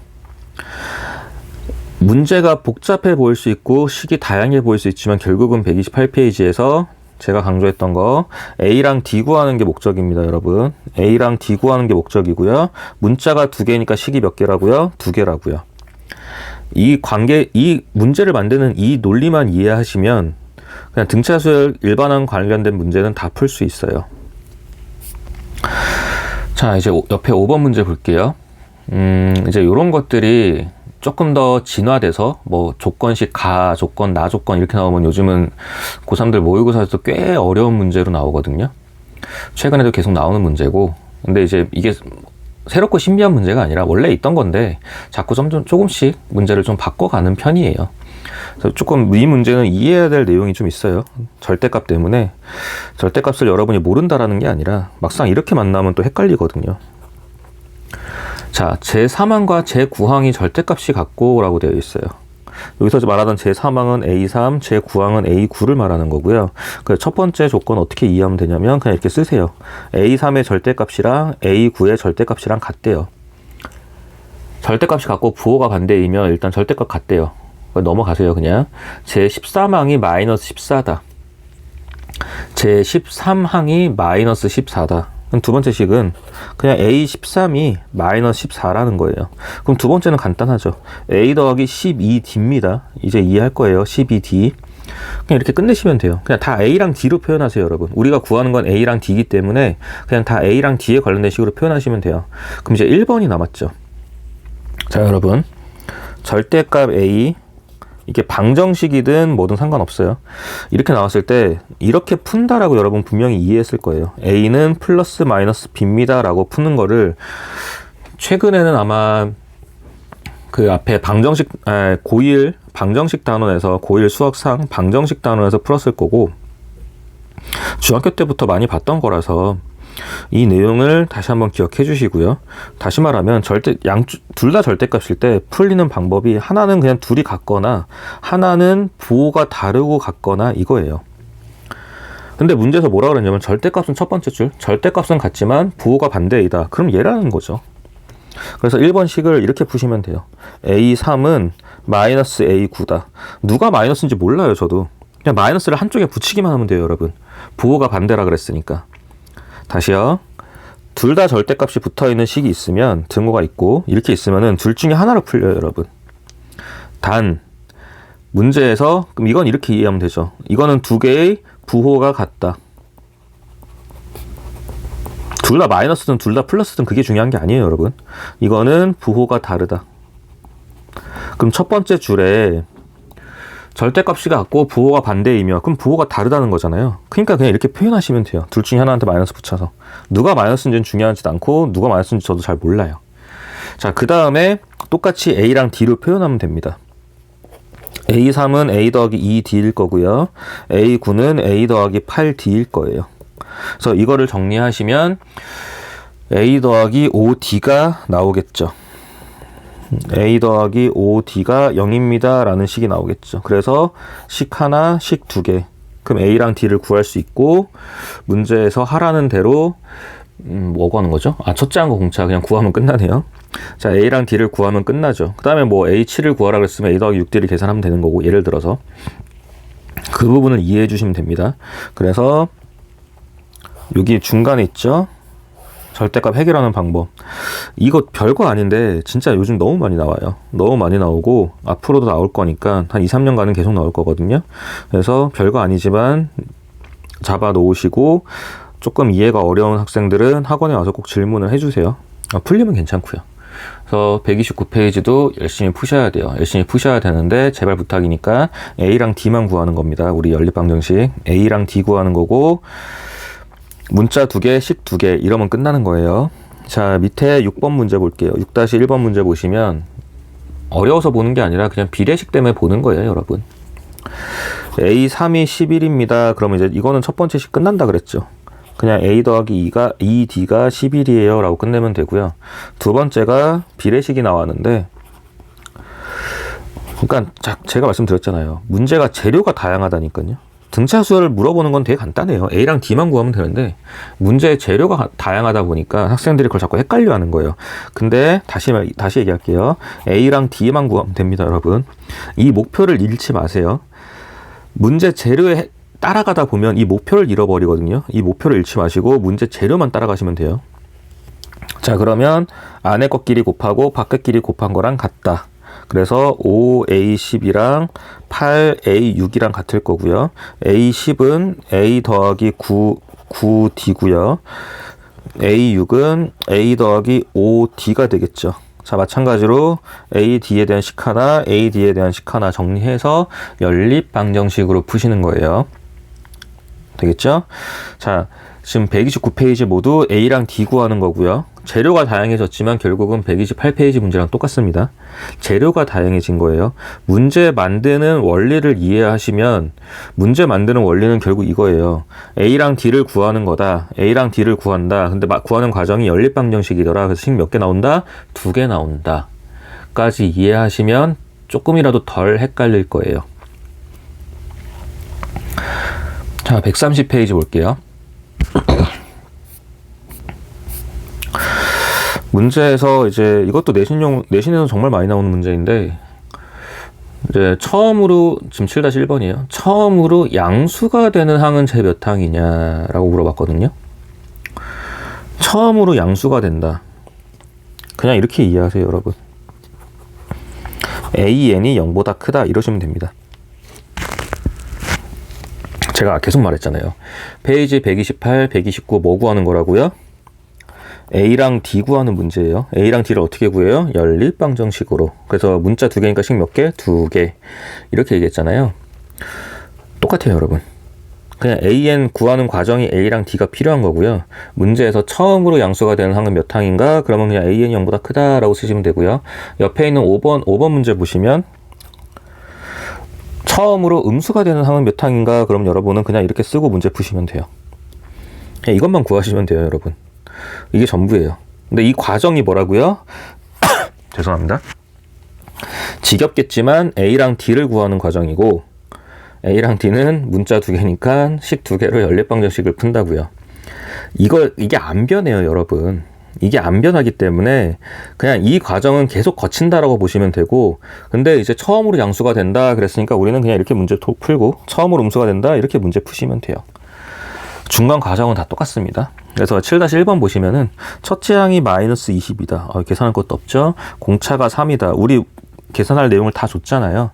문제가 복잡해 보일 수 있고 식이 다양해 보일 수 있지만 결국은 128페이지에서 제가 강조했던 거 A랑 D 구하는 게 목적입니다, 여러분. A랑 D 구하는 게 목적이고요. 문자가 2개니까 식이 몇 개라고요? 2개라고요. 이 문제를 만드는 이 논리만 이해하시면 그냥 등차수열 일반항 관련된 문제는 다 풀 수 있어요. 자, 이제 옆에 5번 문제 볼게요. 이제 이런 것들이 조금 더 진화돼서 뭐 조건식 가, 조건, 나 조건 이렇게 나오면 요즘은 고3들 모의고사에서 꽤 어려운 문제로 나오거든요. 최근에도 계속 나오는 문제고, 근데 이제 이게 새롭고 신비한 문제가 아니라 원래 있던 건데 자꾸 조금씩 문제를 좀 바꿔가는 편이에요. 그래서 조금 이 문제는 이해해야 될 내용이 좀 있어요. 절대값 때문에. 절대값을 여러분이 모른다라는 게 아니라 막상 이렇게 만나면 또 헷갈리거든요. 자, 제3항과 제9항이 절대값이 같고 라고 되어 있어요. 여기서 말하던 제3항은 A3, 제9항은 A9를 말하는 거고요. 그래서 첫 번째 조건 어떻게 이해하면 되냐면 그냥 이렇게 쓰세요. A3의 절대값이랑 A9의 절대값이랑 같대요. 절대값이 같고 부호가 반대이면 일단 절대값 같대요. 넘어가세요. 그냥 제13항이 -14다. 제 13항이 마이너스 14다. 그럼 두 번째 식은 그냥 A13이 마이너스 14라는 거예요. 그럼 두 번째는 간단하죠. A 더하기 12D입니다. 이제 이해할 거예요. 12D. 그냥 이렇게 끝내시면 돼요. 그냥 다 A랑 D로 표현하세요, 여러분. 우리가 구하는 건 A랑 D이기 때문에 그냥 다 A랑 D에 관련된 식으로 표현하시면 돼요. 그럼 이제 1번이 남았죠. 자, 여러분. 절대값 A, 이게 방정식이든 뭐든 상관없어요. 이렇게 나왔을 때 이렇게 푼다라고 여러분 분명히 이해했을 거예요. A는 플러스 마이너스 B입니다 라고 푸는 거를 최근에는 아마 그 앞에 고1 방정식 단원에서 고1 수학상 방정식 단원에서 풀었을 거고, 중학교 때부터 많이 봤던 거라서 이 내용을 다시 한번 기억해 주시고요. 다시 말하면 둘 다 절대값일 때 풀리는 방법이 하나는 그냥 둘이 같거나 하나는 부호가 다르고 같거나 이거예요. 근데 문제에서 뭐라 그랬냐면 절대값은 첫 번째 줄, 절대값은 같지만 부호가 반대이다. 그럼 얘라는 거죠. 그래서 1번 식을 이렇게 푸시면 돼요. A3은 마이너스 A9다. 누가 마이너스인지 몰라요, 저도. 그냥 마이너스를 한쪽에 붙이기만 하면 돼요, 여러분. 부호가 반대라 그랬으니까. 다시요. 둘 다 절대값이 붙어있는 식이 있으면, 등호가 있고 이렇게 있으면은 둘 중에 하나로 풀려요, 여러분. 단 문제에서 그럼 이건 이렇게 이해하면 되죠. 이거는 두 개의 부호가 같다. 둘 다 마이너스든 둘 다 플러스든 그게 중요한 게 아니에요, 여러분. 이거는 부호가 다르다. 그럼 첫 번째 줄에 절대값이 같고 부호가 반대이며 그럼 부호가 다르다는 거잖아요. 그러니까 그냥 이렇게 표현하시면 돼요. 둘 중에 하나한테 마이너스 붙여서. 누가 마이너스인지는 중요하지도 않고 누가 마이너스인지 저도 잘 몰라요. 자, 그 다음에 똑같이 A랑 D로 표현하면 됩니다. A3은 A 더하기 2D일 거고요. A9는 A 더하기 8D일 거예요. 그래서 이거를 정리하시면 A 더하기 5D가 나오겠죠. A 더하기 5D가 0입니다 라는 식이 나오겠죠. 그래서 식 하나, 식 두 개. 그럼 A랑 D를 구할 수 있고, 문제에서 하라는 대로 뭐 구하는 거죠? 첫째 한 거 공차 그냥 구하면 끝나네요. 자, A랑 D를 구하면 끝나죠. 그 다음에 뭐 A7을 구하라 그랬으면 A 더하기 6D를 계산하면 되는 거고, 예를 들어서 그 부분을 이해해 주시면 됩니다. 그래서 여기 중간에 있죠? 절대값 해결하는 방법. 이거 별거 아닌데 진짜 요즘 너무 많이 나와요. 너무 많이 나오고 앞으로도 나올 거니까 한 2, 3년간은 계속 나올 거거든요. 그래서 별거 아니지만 잡아 놓으시고, 조금 이해가 어려운 학생들은 학원에 와서 꼭 질문을 해주세요. 풀리면 괜찮고요. 그래서 129페이지도 열심히 푸셔야 돼요. 열심히 푸셔야 되는데 제발 부탁이니까 A랑 D만 구하는 겁니다. 우리 연립방정식 A랑 D 구하는 거고, 문자 2개, 식 2개 이러면 끝나는 거예요. 자, 밑에 6번 문제 볼게요. 6-1번 문제 보시면 어려워서 보는 게 아니라 그냥 비례식 때문에 보는 거예요, 여러분. A3이 11입니다. 그러면 이제 이거는 첫 번째 식 끝난다 그랬죠. 그냥 A 더하기 2D가 11이에요 라고 끝내면 되고요. 두 번째가 비례식이 나왔는데, 그러니까 제가 말씀드렸잖아요. 문제가 재료가 다양하다니까요. 등차수를 물어보는 건 되게 간단해요. A랑 D만 구하면 되는데 문제의 재료가 다양하다 보니까 학생들이 그걸 자꾸 헷갈려 하는 거예요. 근데 다시 얘기할게요. A랑 D만 구하면 됩니다, 여러분. 이 목표를 잃지 마세요. 문제 재료에 따라가다 보면 이 목표를 잃어버리거든요. 이 목표를 잃지 마시고 문제 재료만 따라가시면 돼요. 자, 그러면 안에 것끼리 곱하고 밖에 끼리 곱한 거랑 같다. 그래서 5A10이랑 8A6이랑 같을 거고요. A10은 A 더하기 9D고요. A6은 A 더하기 5D가 되겠죠. 자, 마찬가지로 AD에 대한 식 하나, AD에 대한 식 하나 정리해서 연립방정식으로 푸시는 거예요. 되겠죠? 자, 지금 129페이지 모두 A랑 D 구하는 거고요. 재료가 다양해졌지만 결국은 128페이지 문제랑 똑같습니다. 재료가 다양해진 거예요. 문제 만드는 원리를 이해하시면, 문제 만드는 원리는 결국 이거예요. A랑 D를 구하는 거다. A랑 D를 구한다. 근데 구하는 과정이 연립방정식이더라. 그래서 식 몇 개 나온다? 2개 나온다. 까지 이해하시면 조금이라도 덜 헷갈릴 거예요. 자, 130페이지 볼게요. 문제에서 이제 이것도 내신에서 정말 많이 나오는 문제인데, 이제 처음으로 지금 7-1번이에요. 처음으로 양수가 되는 항은 제 몇 항이냐라고 물어봤거든요. 처음으로 양수가 된다. 그냥 이렇게 이해하세요, 여러분. AN이 0보다 크다 이러시면 됩니다. 제가 계속 말했잖아요. 페이지 128, 129 뭐 구하는 거라고요? A랑 D 구하는 문제예요. A랑 D를 어떻게 구해요? 연립방정식으로. 그래서 문자 두 개니까 식 몇 개? 두 개. 이렇게 얘기했잖아요. 똑같아요, 여러분. 그냥 AN 구하는 과정이 A랑 D가 필요한 거고요. 문제에서 처음으로 양수가 되는 항은 몇 항인가? 그러면 그냥 AN이 0보다 크다라고 쓰시면 되고요. 옆에 있는 5번 문제 보시면 처음으로 음수가 되는 항은 몇 항인가? 그럼 여러분은 그냥 이렇게 쓰고 문제 푸시면 돼요. 그냥 이것만 구하시면 돼요, 여러분. 이게 전부예요. 근데 이 과정이 뭐라고요? 죄송합니다. 지겹겠지만 A랑 D를 구하는 과정이고 A랑 D는 문자 두 개니까 식 두 개로 연립방정식을 푼다고요. 이게 안 변해요, 여러분. 이게 안 변하기 때문에 그냥 이 과정은 계속 거친다라고 보시면 되고, 근데 이제 처음으로 양수가 된다 그랬으니까 우리는 그냥 이렇게 문제 풀고 처음으로 음수가 된다 이렇게 문제 푸시면 돼요. 중간 과정은 다 똑같습니다. 그래서 7-1번 보시면은 첫째 항이 마이너스 20이다. 계산할 것도 없죠. 공차가 3이다. 우리 계산할 내용을 다 줬잖아요.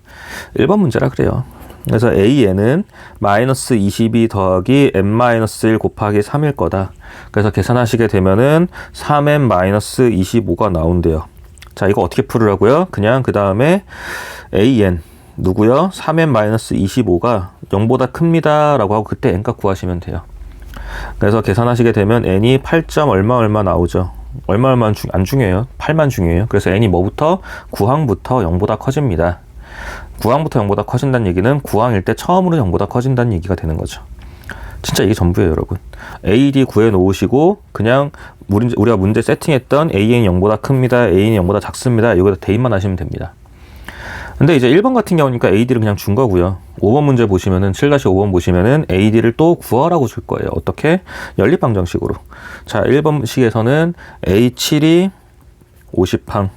1번 문제라 그래요. 그래서 AN은 마이너스 22 더하기 n-1 곱하기 3일 거다. 그래서 계산하시게 되면은 3n 마이너스 25가 나온대요. 자, 이거 어떻게 풀으라고요? 그냥 그 다음에 AN 누구요? 3n 마이너스 25가 0보다 큽니다 라고 하고 그때 n값 구하시면 돼요. 그래서 계산하시게 되면 n이 8. 얼마 나오죠. 얼마만 안 중요해요. 8만 중요해요. 그래서 n이 뭐부터? 9항부터 0보다 커집니다. 9항부터 0보다 커진다는 얘기는 9항일 때 처음으로 0보다 커진다는 얘기가 되는 거죠. 진짜 이게 전부예요, 여러분. AD 구해 놓으시고 그냥 우리가 문제 세팅했던 AN이 0보다 큽니다. AN이 0보다 작습니다. 이거다 대입만 하시면 됩니다. 근데 이제 1번 같은 경우니까 AD를 그냥 준 거고요. 5번 문제 보시면은 7-5번 보시면은 AD를 또 구하라고 줄 거예요. 어떻게? 연립방정식으로. 자, 1번 식에서는 A7이 50항,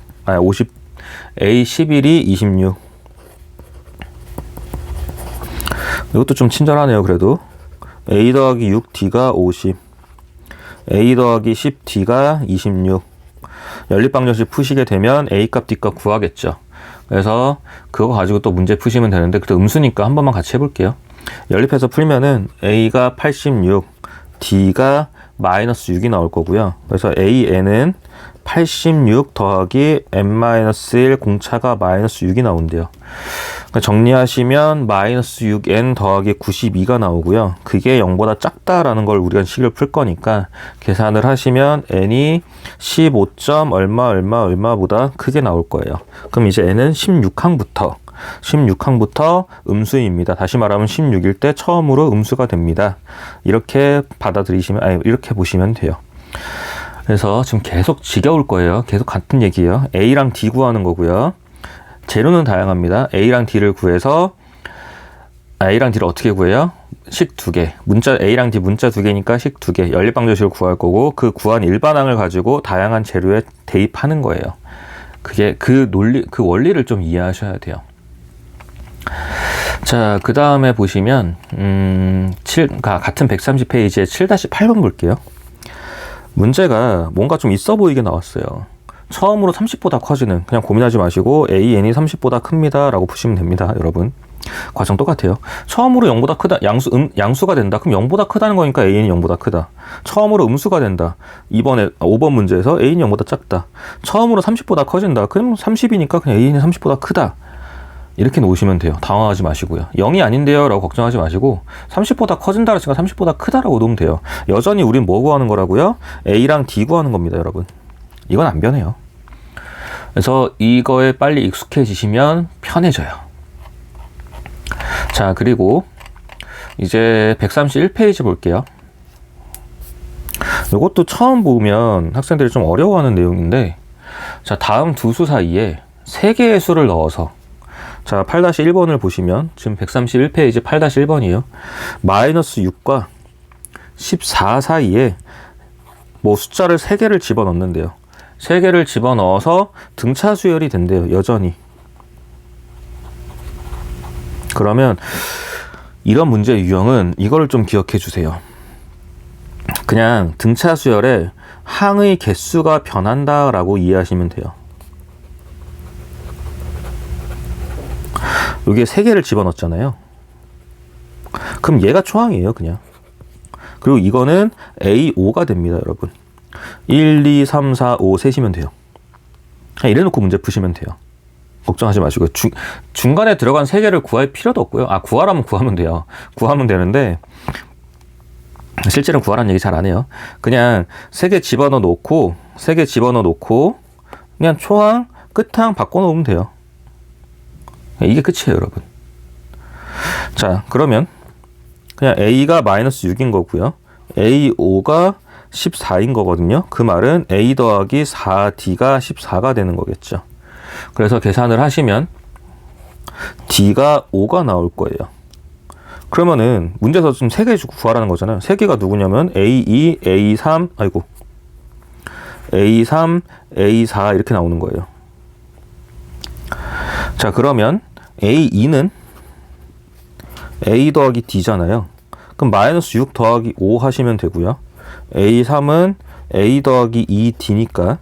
A11이 26. 이것도 좀 친절하네요, 그래도. A 더하기 6D가 50. A 더하기 10D가 26. 연립방정식 푸시게 되면 A값, D값 구하겠죠. 그래서 그거 가지고 또 문제 푸시면 되는데 그때 음수니까 한 번만 같이 해볼게요. 연립해서 풀면은 A가 86, D가 마이너스 6이 나올 거고요. 그래서 AN은 86 더하기 n-1 공차가 마이너스 6이 나온대요. 그러니까 정리하시면 마이너스 6n 더하기 92가 나오고요. 그게 0보다 작다라는 걸 우리가 식을 풀 거니까 계산을 하시면 n이 15. 얼마보다 크게 나올 거예요. 그럼 이제 n은 16항부터 음수입니다. 다시 말하면 16일 때 처음으로 음수가 됩니다. 이렇게 이렇게 보시면 돼요. 그래서 지금 계속 지겨울 거예요. 계속 같은 얘기예요. A랑 D 구하는 거고요. 재료는 다양합니다. A랑 D를 구해서 A랑 D를 어떻게 구해요? 식 두 개. A랑 D 문자 두 개니까 식 두 개. 연립방정식을 구할 거고 그 구한 일반항을 가지고 다양한 재료에 대입하는 거예요. 그게 그 원리를 좀 이해하셔야 돼요. 자, 그 다음에 보시면 같은 130페이지에 7-8번 볼게요. 문제가 뭔가 좀 있어 보이게 나왔어요. 처음으로 30보다 커지는, 그냥 고민하지 마시고 AN이 30보다 큽니다 라고 푸시면 됩니다, 여러분. 과정 똑같아요. 처음으로 0보다 크다, 양수가 된다. 그럼 0보다 크다는 거니까 AN이 0보다 크다. 처음으로 음수가 된다. 5번 문제에서 AN이 0보다 작다. 처음으로 30보다 커진다. 그럼 30이니까 그냥 AN이 30보다 크다. 이렇게 놓으시면 돼요. 당황하지 마시고요. 0이 아닌데요 라고 걱정하지 마시고 30보다 커진다 그랬으니까 30보다 크다라고 놓으면 돼요. 여전히 우린 뭐 구하는 거라고요? A랑 D 구하는 겁니다, 여러분. 이건 안 변해요. 그래서 이거에 빨리 익숙해지시면 편해져요. 자, 그리고 이제 131페이지 볼게요. 이것도 처음 보면 학생들이 좀 어려워하는 내용인데, 자, 다음 두 수 사이에 세 개의 수를 넣어서, 자, 8-1번을 보시면 지금 131페이지 8-1번이에요. 마이너스 6과 14 사이에 뭐 숫자를 3개를 집어넣는데요. 3개를 집어넣어서 등차 수열이 된대요, 여전히. 그러면 이런 문제의 유형은 이거를 좀 기억해 주세요. 그냥 등차 수열에 항의 개수가 변한다라고 이해하시면 돼요. 여기에 3개를 집어넣었잖아요. 그럼 얘가 초항이에요, 그냥. 그리고 이거는 A5가 됩니다, 여러분. 1, 2, 3, 4, 5 세시면 돼요. 이래놓고 문제 푸시면 돼요. 걱정하지 마시고. 중간에 들어간 3개를 구할 필요도 없고요. 구하라면 구하면 돼요. 구하면 되는데, 실제로는 구하라는 얘기 잘 안 해요. 그냥 3개 집어넣어 놓고, 그냥 초항, 끝항 바꿔놓으면 돼요. 이게 끝이에요, 여러분. 자, 그러면 그냥 A가 마이너스 6인 거고요. A5가 14인 거거든요. 그 말은 A 더하기 4D가 14가 되는 거겠죠. 그래서 계산을 하시면 D가 5가 나올 거예요. 그러면은 문제에서 좀 3개 주고 구하라는 거잖아요. 3개가 누구냐면 A2, A3, A3, A4 이렇게 나오는 거예요. 자, 그러면 A2는 A 더하기 D잖아요. 그럼 마이너스 6 더하기 5 하시면 되고요. A3은 A 더하기 2D니까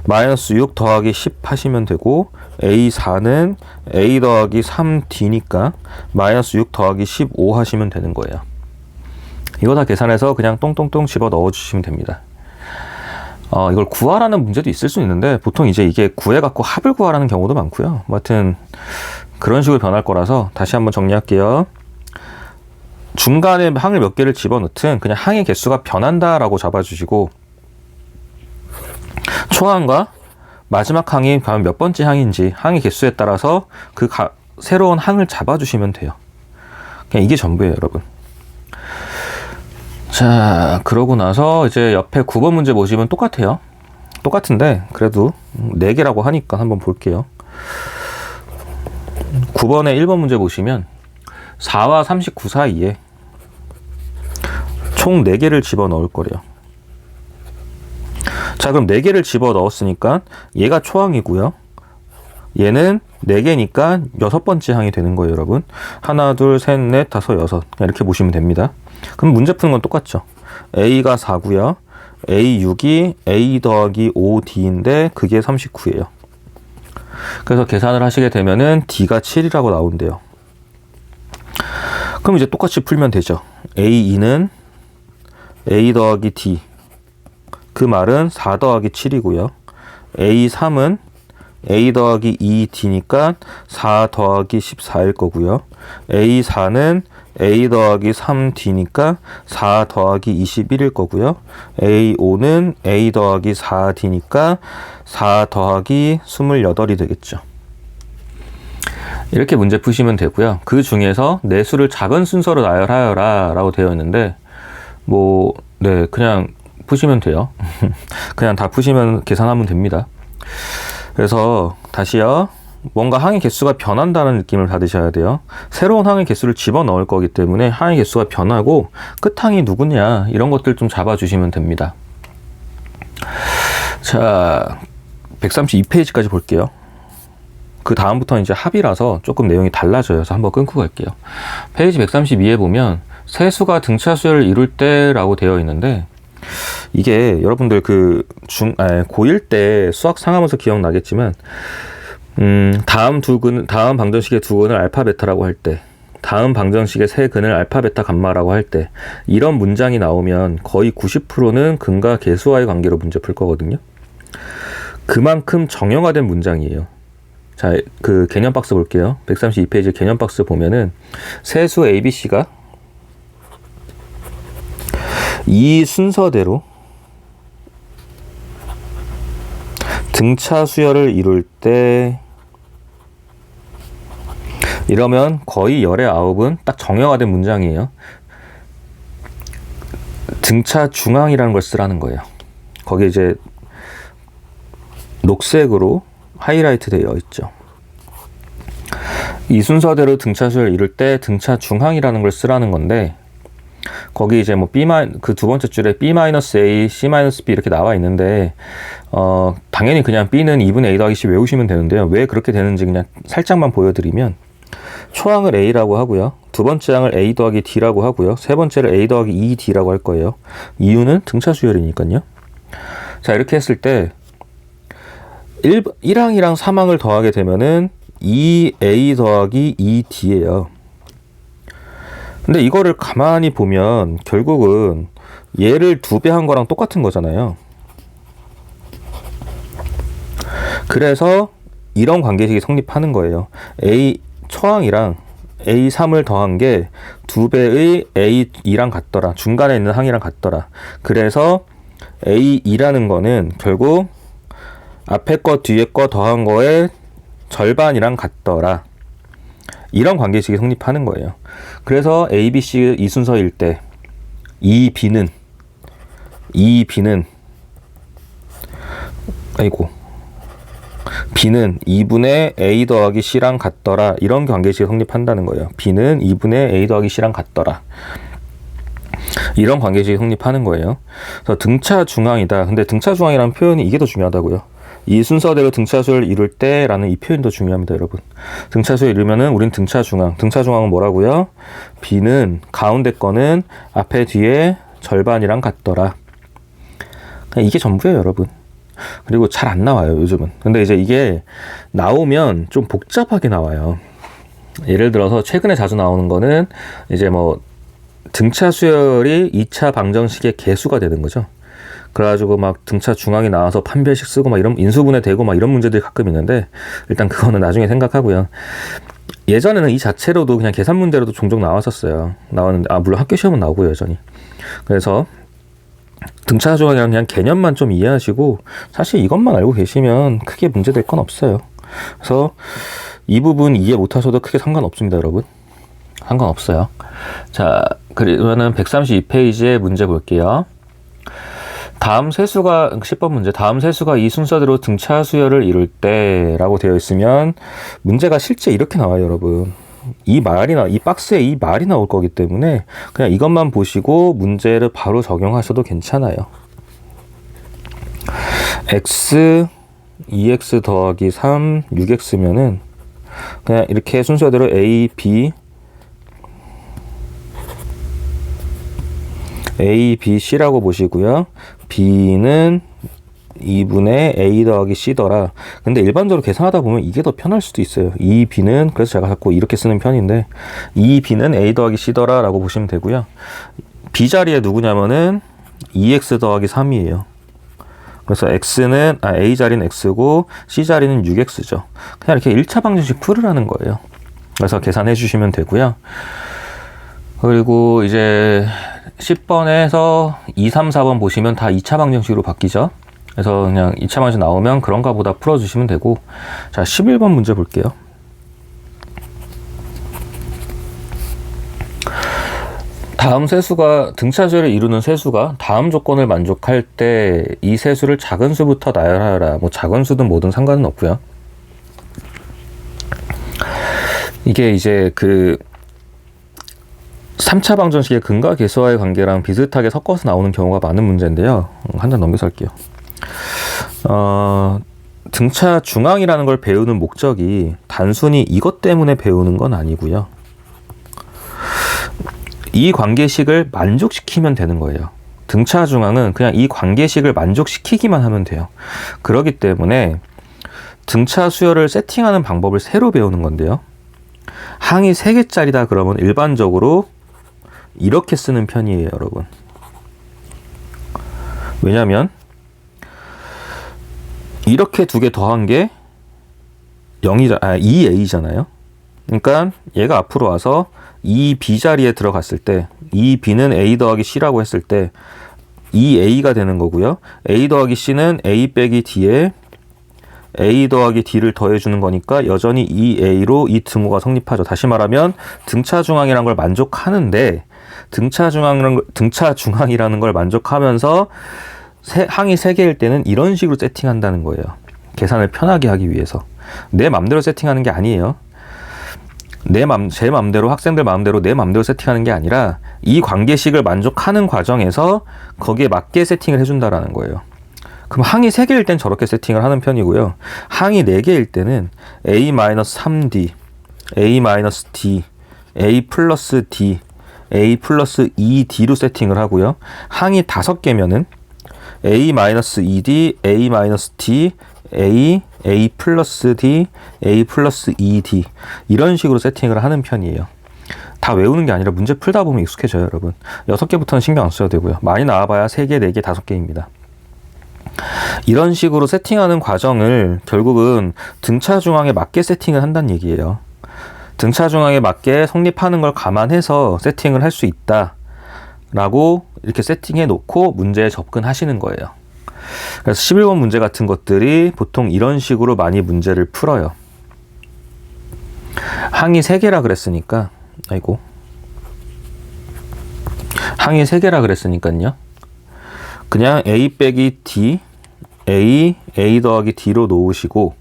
마이너스 6 더하기 10 하시면 되고, A4는 A 더하기 3D니까 마이너스 6 더하기 15 하시면 되는 거예요. 이거 다 계산해서 그냥 똥똥똥 집어 넣어주시면 됩니다. 이걸 구하라는 문제도 있을 수 있는데, 보통 이제 이게 구해갖고 합을 구하라는 경우도 많고요. 아무튼 그런 식으로 변할 거라서 다시 한번 정리할게요. 중간에 항을 몇 개를 집어넣든 그냥 항의 개수가 변한다라고 잡아주시고, 초항과 마지막 항이 과연 몇 번째 항인지 항의 개수에 따라서 새로운 항을 잡아주시면 돼요. 그냥 이게 전부예요, 여러분. 자, 그러고 나서 이제 옆에 9번 문제 보시면 똑같아요. 똑같은데 그래도 4개라고 하니까 한번 볼게요. 9번에 1번 문제 보시면 4와 39 사이에 총 4개를 집어넣을 거래요. 자, 그럼 4개를 집어넣었으니까 얘가 초항이고요. 얘는 4개니까 6번째 항이 되는 거예요, 여러분. 하나, 둘, 셋, 넷, 다섯, 여섯. 이렇게 보시면 됩니다. 그럼 문제 푸는 건 똑같죠. A가 4고요. A6이 A 더하기 5D인데 그게 39예요. 그래서 계산을 하시게 되면은 D가 7이라고 나온대요. 그럼 이제 똑같이 풀면 되죠. A2는 A 더하기 D. 그 말은 4 더하기 7이고요. A3은 A 더하기 2D니까 4 더하기 14일 거고요. A4는 A 더하기 3D니까 4 더하기 21일 거고요. A5는 A 더하기 4D니까 4 더하기 28이 되겠죠. 이렇게 문제 푸시면 되고요. 그 중에서 내수를 작은 순서로 나열하여라 라고 되어 있는데, 네, 그냥 푸시면 돼요. 그냥 다 푸시면 계산하면 됩니다. 그래서 다시요. 뭔가 항의 개수가 변한다는 느낌을 받으셔야 돼요. 새로운 항의 개수를 집어넣을 거기 때문에 항의 개수가 변하고 끝항이 누구냐 이런 것들 좀 잡아주시면 됩니다. 자, 132페이지까지 볼게요. 그 다음부터는 이제 합이라서 조금 내용이 달라져요. 그래서 한번 끊고 갈게요. 페이지 132에 보면 세수가 등차 수열을 이룰 때라고 되어 있는데, 이게 여러분들 고1 때 수학 상하면서 기억나겠지만, 다음 방정식의 두 근을 알파 베타라고 할 때, 다음 방정식의 세 근을 알파 베타 감마라고 할 때, 이런 문장이 나오면 거의 90%는 근과 계수와의 관계로 문제 풀 거거든요. 그만큼 정형화된 문장이에요. 자, 그 개념 박스 볼게요. 132페이지 개념 박스 보면은 세수 ABC가 이 순서대로 등차 수열을 이룰 때, 이러면 거의 열의 9은 딱 정형화된 문장이에요. 등차 중앙이라는 걸 쓰라는 거예요. 거기 이제 녹색으로 하이라이트 되어 있죠. 이 순서대로 등차 수열을 이룰 때 등차 중앙이라는 걸 쓰라는 건데, 거기 이제 그 두 번째 줄에 B-A, C-B 이렇게 나와 있는데, 당연히 그냥 B는 2분의 A 더하기 C 외우시면 되는데요. 왜 그렇게 되는지 그냥 살짝만 보여드리면, 초항을 A라고 하고요. 두 번째 항을 A 더하기 D라고 하고요. 세 번째를 A 더하기 2D라고 할 거예요. 이유는 등차 수열이니까요. 자, 이렇게 했을 때 1항이랑 3항을 더하게 되면은 2A 더하기 2D예요. 근데 이거를 가만히 보면 결국은 얘를 2배 한 거랑 똑같은 거잖아요. 그래서 이런 관계식이 성립하는 거예요. A 초항이랑 A3을 더한 게 2배의 A2랑 같더라. 중간에 있는 항이랑 같더라. 그래서 A2라는 거는 결국 앞에 거 뒤에 거 더한 거의 절반이랑 같더라. 이런 관계식이 성립하는 거예요. 그래서 A, B, C 이 순서일 때 B는 B는 2분의 A 더하기 C랑 같더라. 이런 관계식이 성립한다는 거예요. B는 2분의 A 더하기 C랑 같더라. 이런 관계식이 성립하는 거예요. 그래서 등차 중항이다. 근데 등차 중항이라는 표현이 이게 더 중요하다고요. 이 순서대로 등차수를 이룰 때 라는 이 표현이 더 중요합니다, 여러분. 등차수를 이루면은 우린 등차 중항. 등차 중항은 뭐라고요? B는 가운데 거는 앞에 뒤에 절반이랑 같더라. 이게 전부예요, 여러분. 그리고 잘 안 나와요, 요즘은. 근데 이제 이게 나오면 좀 복잡하게 나와요. 예를 들어서 최근에 자주 나오는 거는 이제 뭐 등차 수열이 2차 방정식의 개수가 되는 거죠. 그래가지고 막 등차 중항이 나와서 판별식 쓰고 막 이런 인수분해 되고 막 이런 문제들이 가끔 있는데 일단 그거는 나중에 생각하고요. 예전에는 이 자체로도 그냥 계산 문제로도 종종 나왔었어요. 나왔는데 물론 학교 시험은 나오고 여전히. 그래서 등차 중항이라는 그냥 개념만 좀 이해하시고 사실 이것만 알고 계시면 크게 문제될 건 없어요. 그래서 이 부분 이해 못하셔도 크게 상관없습니다, 여러분. 상관없어요. 자, 그러면은 132페이지의 문제 볼게요. 다음 세수가 10번 문제. 다음 세수가 이 순서대로 등차 수열을 이룰 때 라고 되어 있으면 문제가 실제 이렇게 나와요, 여러분. 이 박스에 이 말이 나올 거기 때문에 그냥 이것만 보시고 문제를 바로 적용하셔도 괜찮아요. x 2x 더하기 3 6x면은 그냥 이렇게 순서대로 a, b C라고 보시고요. B는 2분의 A 더하기 C더라. 근데 일반적으로 계산하다 보면 이게 더 편할 수도 있어요. 이 B는, 그래서 제가 자꾸 이렇게 쓰는 편인데, 이 B는 A 더하기 C더라 라고 보시면 되고요. B 자리에 누구냐면은 2X 더하기 3이에요. 그래서 A 자리는 X고, C 자리는 6X죠. 그냥 이렇게 1차 방정식 풀으라는 거예요. 그래서 계산해 주시면 되고요. 그리고 이제 10번에서 2, 3, 4번 보시면 다 2차 방정식으로 바뀌죠. 그래서 그냥 2차 방정식 나오면 그런가 보다 풀어주시면 되고. 자, 11번 문제 볼게요. 다음 세수가 등차 수열을 이루는 세수가 다음 조건을 만족할 때 이 세수를 작은 수부터 나열하여라. 뭐 작은 수든 뭐든 상관은 없고요. 이게 이제 그 3차 방정식의 근과 계수와의 관계랑 비슷하게 섞어서 나오는 경우가 많은 문제인데요. 한 장 넘겨서 할게요. 등차 중항이라는 걸 배우는 목적이 단순히 이것 때문에 배우는 건 아니고요. 이 관계식을 만족시키면 되는 거예요. 등차 중항은 그냥 이 관계식을 만족시키기만 하면 돼요. 그렇기 때문에 등차 수열을 세팅하는 방법을 새로 배우는 건데요. 항이 3개짜리다 그러면 일반적으로 이렇게 쓰는 편이에요, 여러분. 왜냐면 이렇게 2개 더한 게 2a잖아요. 그러니까 얘가 앞으로 와서 2b 자리에 들어갔을 때 2b는 a 더하기 c라고 했을 때 2a가 되는 거고요. a 더하기 c는 a 빼기 d에 a 더하기 d를 더해주는 거니까 여전히 2a로 이 등호가 성립하죠. 다시 말하면 등차 중항이라는 걸 만족하는데 등차 중항이라는 걸 만족하면서 항이 3개일 때는 이런 식으로 세팅한다는 거예요. 계산을 편하게 하기 위해서. 내 맘대로 세팅하는 게 아니에요. 제 맘대로, 학생들 맘대로 내 맘대로 세팅하는 게 아니라 이 관계식을 만족하는 과정에서 거기에 맞게 세팅을 해준다라는 거예요. 그럼 항이 3개일 땐 저렇게 세팅을 하는 편이고요. 항이 4개일 때는 A-3D A 마이너스 D, A 플러스 D, A 플러스 2D로 세팅을 하고요. 항이 5개면은 A 마이너스 2D, A 마이너스 D, A, A 플러스 D, A 플러스 2D 이런 식으로 세팅을 하는 편이에요. 다 외우는 게 아니라 문제 풀다 보면 익숙해져요, 여러분. 6개부터는 신경 안 써도 되고요. 많이 나와봐야 3개, 4개, 5개입니다. 이런 식으로 세팅하는 과정을 결국은 등차 중앙에 맞게 세팅을 한다는 얘기예요. 등차 중앙에 맞게 성립하는 걸 감안해서 세팅을 할 수 있다 라고 이렇게 세팅해 놓고 문제에 접근하시는 거예요. 그래서 11번 문제 같은 것들이 보통 이런 식으로 많이 문제를 풀어요. 항이 3개라 그랬으니까 항이 3개라 그랬으니까요. 그냥 A 빼기 D, A, A 더하기 D로 놓으시고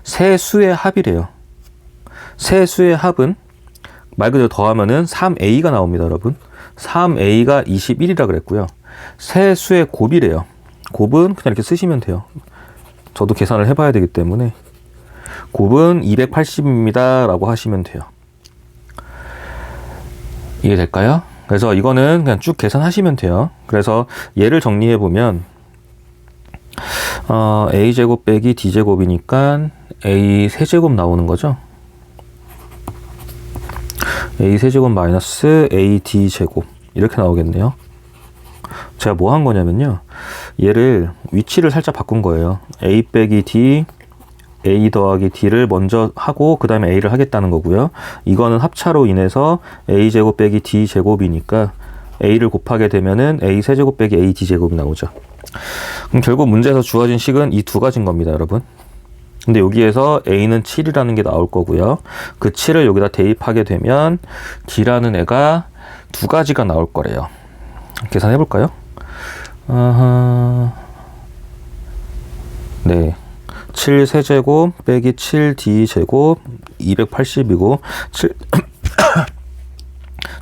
세 수의 합이래요. 세 수의 합은 말 그대로 더하면은 3A가 나옵니다, 여러분. 3A가 21이라 그랬고요. 세 수의 곱이래요. 곱은 그냥 이렇게 쓰시면 돼요. 저도 계산을 해봐야 되기 때문에 곱은 280입니다 라고 하시면 돼요. 이해될까요? 그래서 이거는 그냥 쭉 계산하시면 돼요. 그래서 얘를 정리해보면 A제곱 빼기 D제곱이니까 A 세제곱 나오는 거죠. A 세제곱 마이너스 AD 제곱 이렇게 나오겠네요. 제가 뭐 한 거냐면요. 얘를 위치를 살짝 바꾼 거예요. A 빼기 D, A 더하기 D를 먼저 하고 그 다음에 A를 하겠다는 거고요. 이거는 합차로 인해서 A제곱 빼기 D제곱이니까 A를 곱하게 되면은 A 세제곱 빼기 AD 제곱이 나오죠. 그럼 결국 문제에서 주어진 식은 이 두 가지인 겁니다, 여러분. 근데 여기에서 A는 7이라는 게 나올 거고요. 그 7을 여기다 대입하게 되면 D라는 애가 두 가지가 나올 거래요. 계산해 볼까요? 네. 7 세제곱 빼기 7D 제곱 280이고 7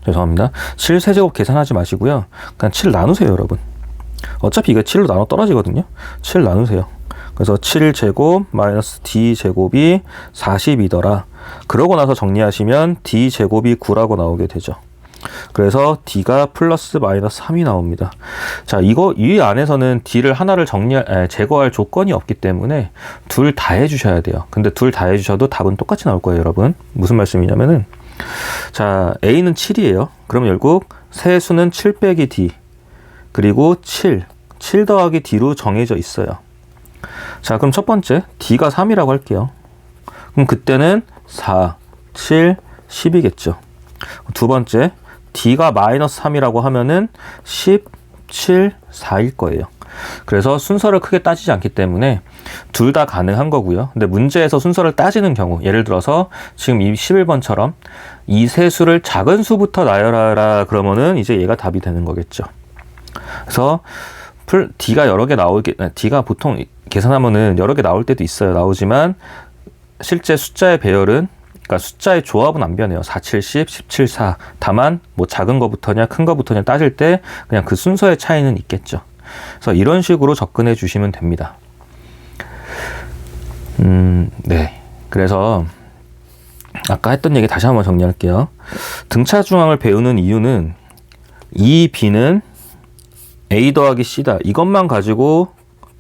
죄송합니다. 7 세제곱 계산하지 마시고요. 그냥 7 나누세요, 여러분. 어차피 이거 7로 나눠 떨어지거든요. 7 나누세요. 그래서 7제곱 마이너스 D제곱이 40이더라. 그러고 나서 정리하시면 D제곱이 9라고 나오게 되죠. 그래서 D가 플러스 마이너스 3이 나옵니다. 자, 이 안에서는 D를 하나를 제거할 조건이 없기 때문에 둘 다 해주셔야 돼요. 근데 둘 다 해주셔도 답은 똑같이 나올 거예요, 여러분. 무슨 말씀이냐면은, 자, A는 7이에요. 그럼 결국 세수는 7 빼기 D, 그리고 7 더하기 D로 정해져 있어요. 자, 그럼 첫 번째, D가 3이라고 할게요. 그럼 그때는 4, 7, 10이겠죠. 두 번째, D가 마이너스 3이라고 하면은 10, 7, 4일 거예요. 그래서 순서를 크게 따지지 않기 때문에 둘 다 가능한 거고요. 근데 문제에서 순서를 따지는 경우, 예를 들어서 지금 이 11번처럼 이 세 수를 작은 수부터 나열하라 그러면은 이제 얘가 답이 되는 거겠죠. 그래서 D가 여러 개 D가 보통 계산하면은 여러 개 나올 때도 있어요. 나오지만 실제 숫자의 배열은, 그러니까 숫자의 조합은 안 변해요. 4, 7, 10, 17, 4. 다만 뭐 작은 거부터냐 큰 거부터냐 따질 때 그냥 그 순서의 차이는 있겠죠. 그래서 이런 식으로 접근해 주시면 됩니다. 네. 그래서 아까 했던 얘기 다시 한번 정리할게요. 등차 중앙을 배우는 이유는 이 B는 A 더하기 C다. 이것만 가지고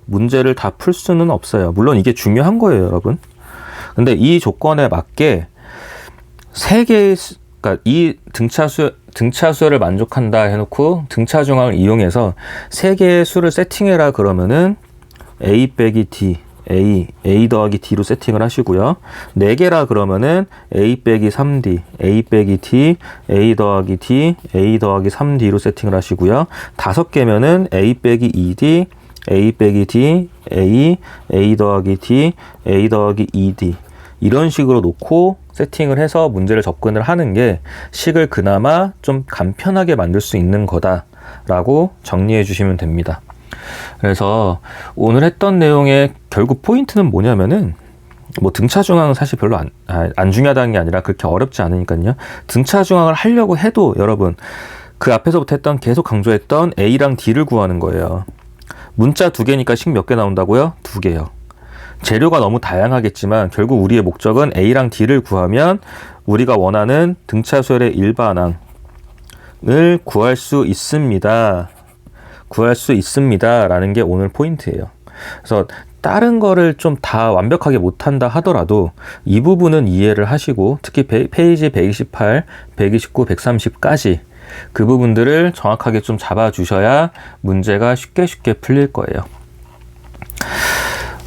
문제를 다 풀 수는 없어요. 물론 이게 중요한 거예요, 여러분. 근데 이 조건에 맞게 세 개의, 그러니까 이 등차수열을 만족한다 해놓고 등차 중앙을 이용해서 세 개의 수를 세팅해라 그러면은 A 빼기 D, A 더하기 D로 세팅을 하시고요. 4개라 그러면은 A 빼기 3D, A 빼기 D, A 더하기 D, A 더하기 3D로 세팅을 하시고요. 5개면은 A 빼기 2D, A 빼기 D, A 더하기 D, A 더하기 2D 이런 식으로 놓고 세팅을 해서 문제를 접근을 하는 게 식을 그나마 좀 간편하게 만들 수 있는 거다라고 정리해 주시면 됩니다. 그래서 오늘 했던 내용의 결국 포인트는 뭐냐면은, 뭐 등차 중앙은 사실 별로 안 중요하다는 게 아니라 그렇게 어렵지 않으니까요. 등차 중앙을 하려고 해도 여러분 그 앞에서부터 계속 강조했던 A랑 D를 구하는 거예요. 문자 2개니까 식 몇 개 나온다고요? 2개요. 재료가 너무 다양하겠지만 결국 우리의 목적은 A랑 D를 구하면 우리가 원하는 등차 수열의 일반항을 구할 수 있습니다. 구할 수 있습니다. 라는 게 오늘 포인트예요. 그래서 다른 거를 좀 다 완벽하게 못한다 하더라도 이 부분은 이해를 하시고 특히 페이지 128, 129, 130까지 그 부분들을 정확하게 좀 잡아주셔야 문제가 쉽게 풀릴 거예요.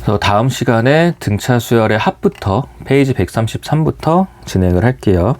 그래서 다음 시간에 등차 수열의 합부터 페이지 133부터 진행을 할게요.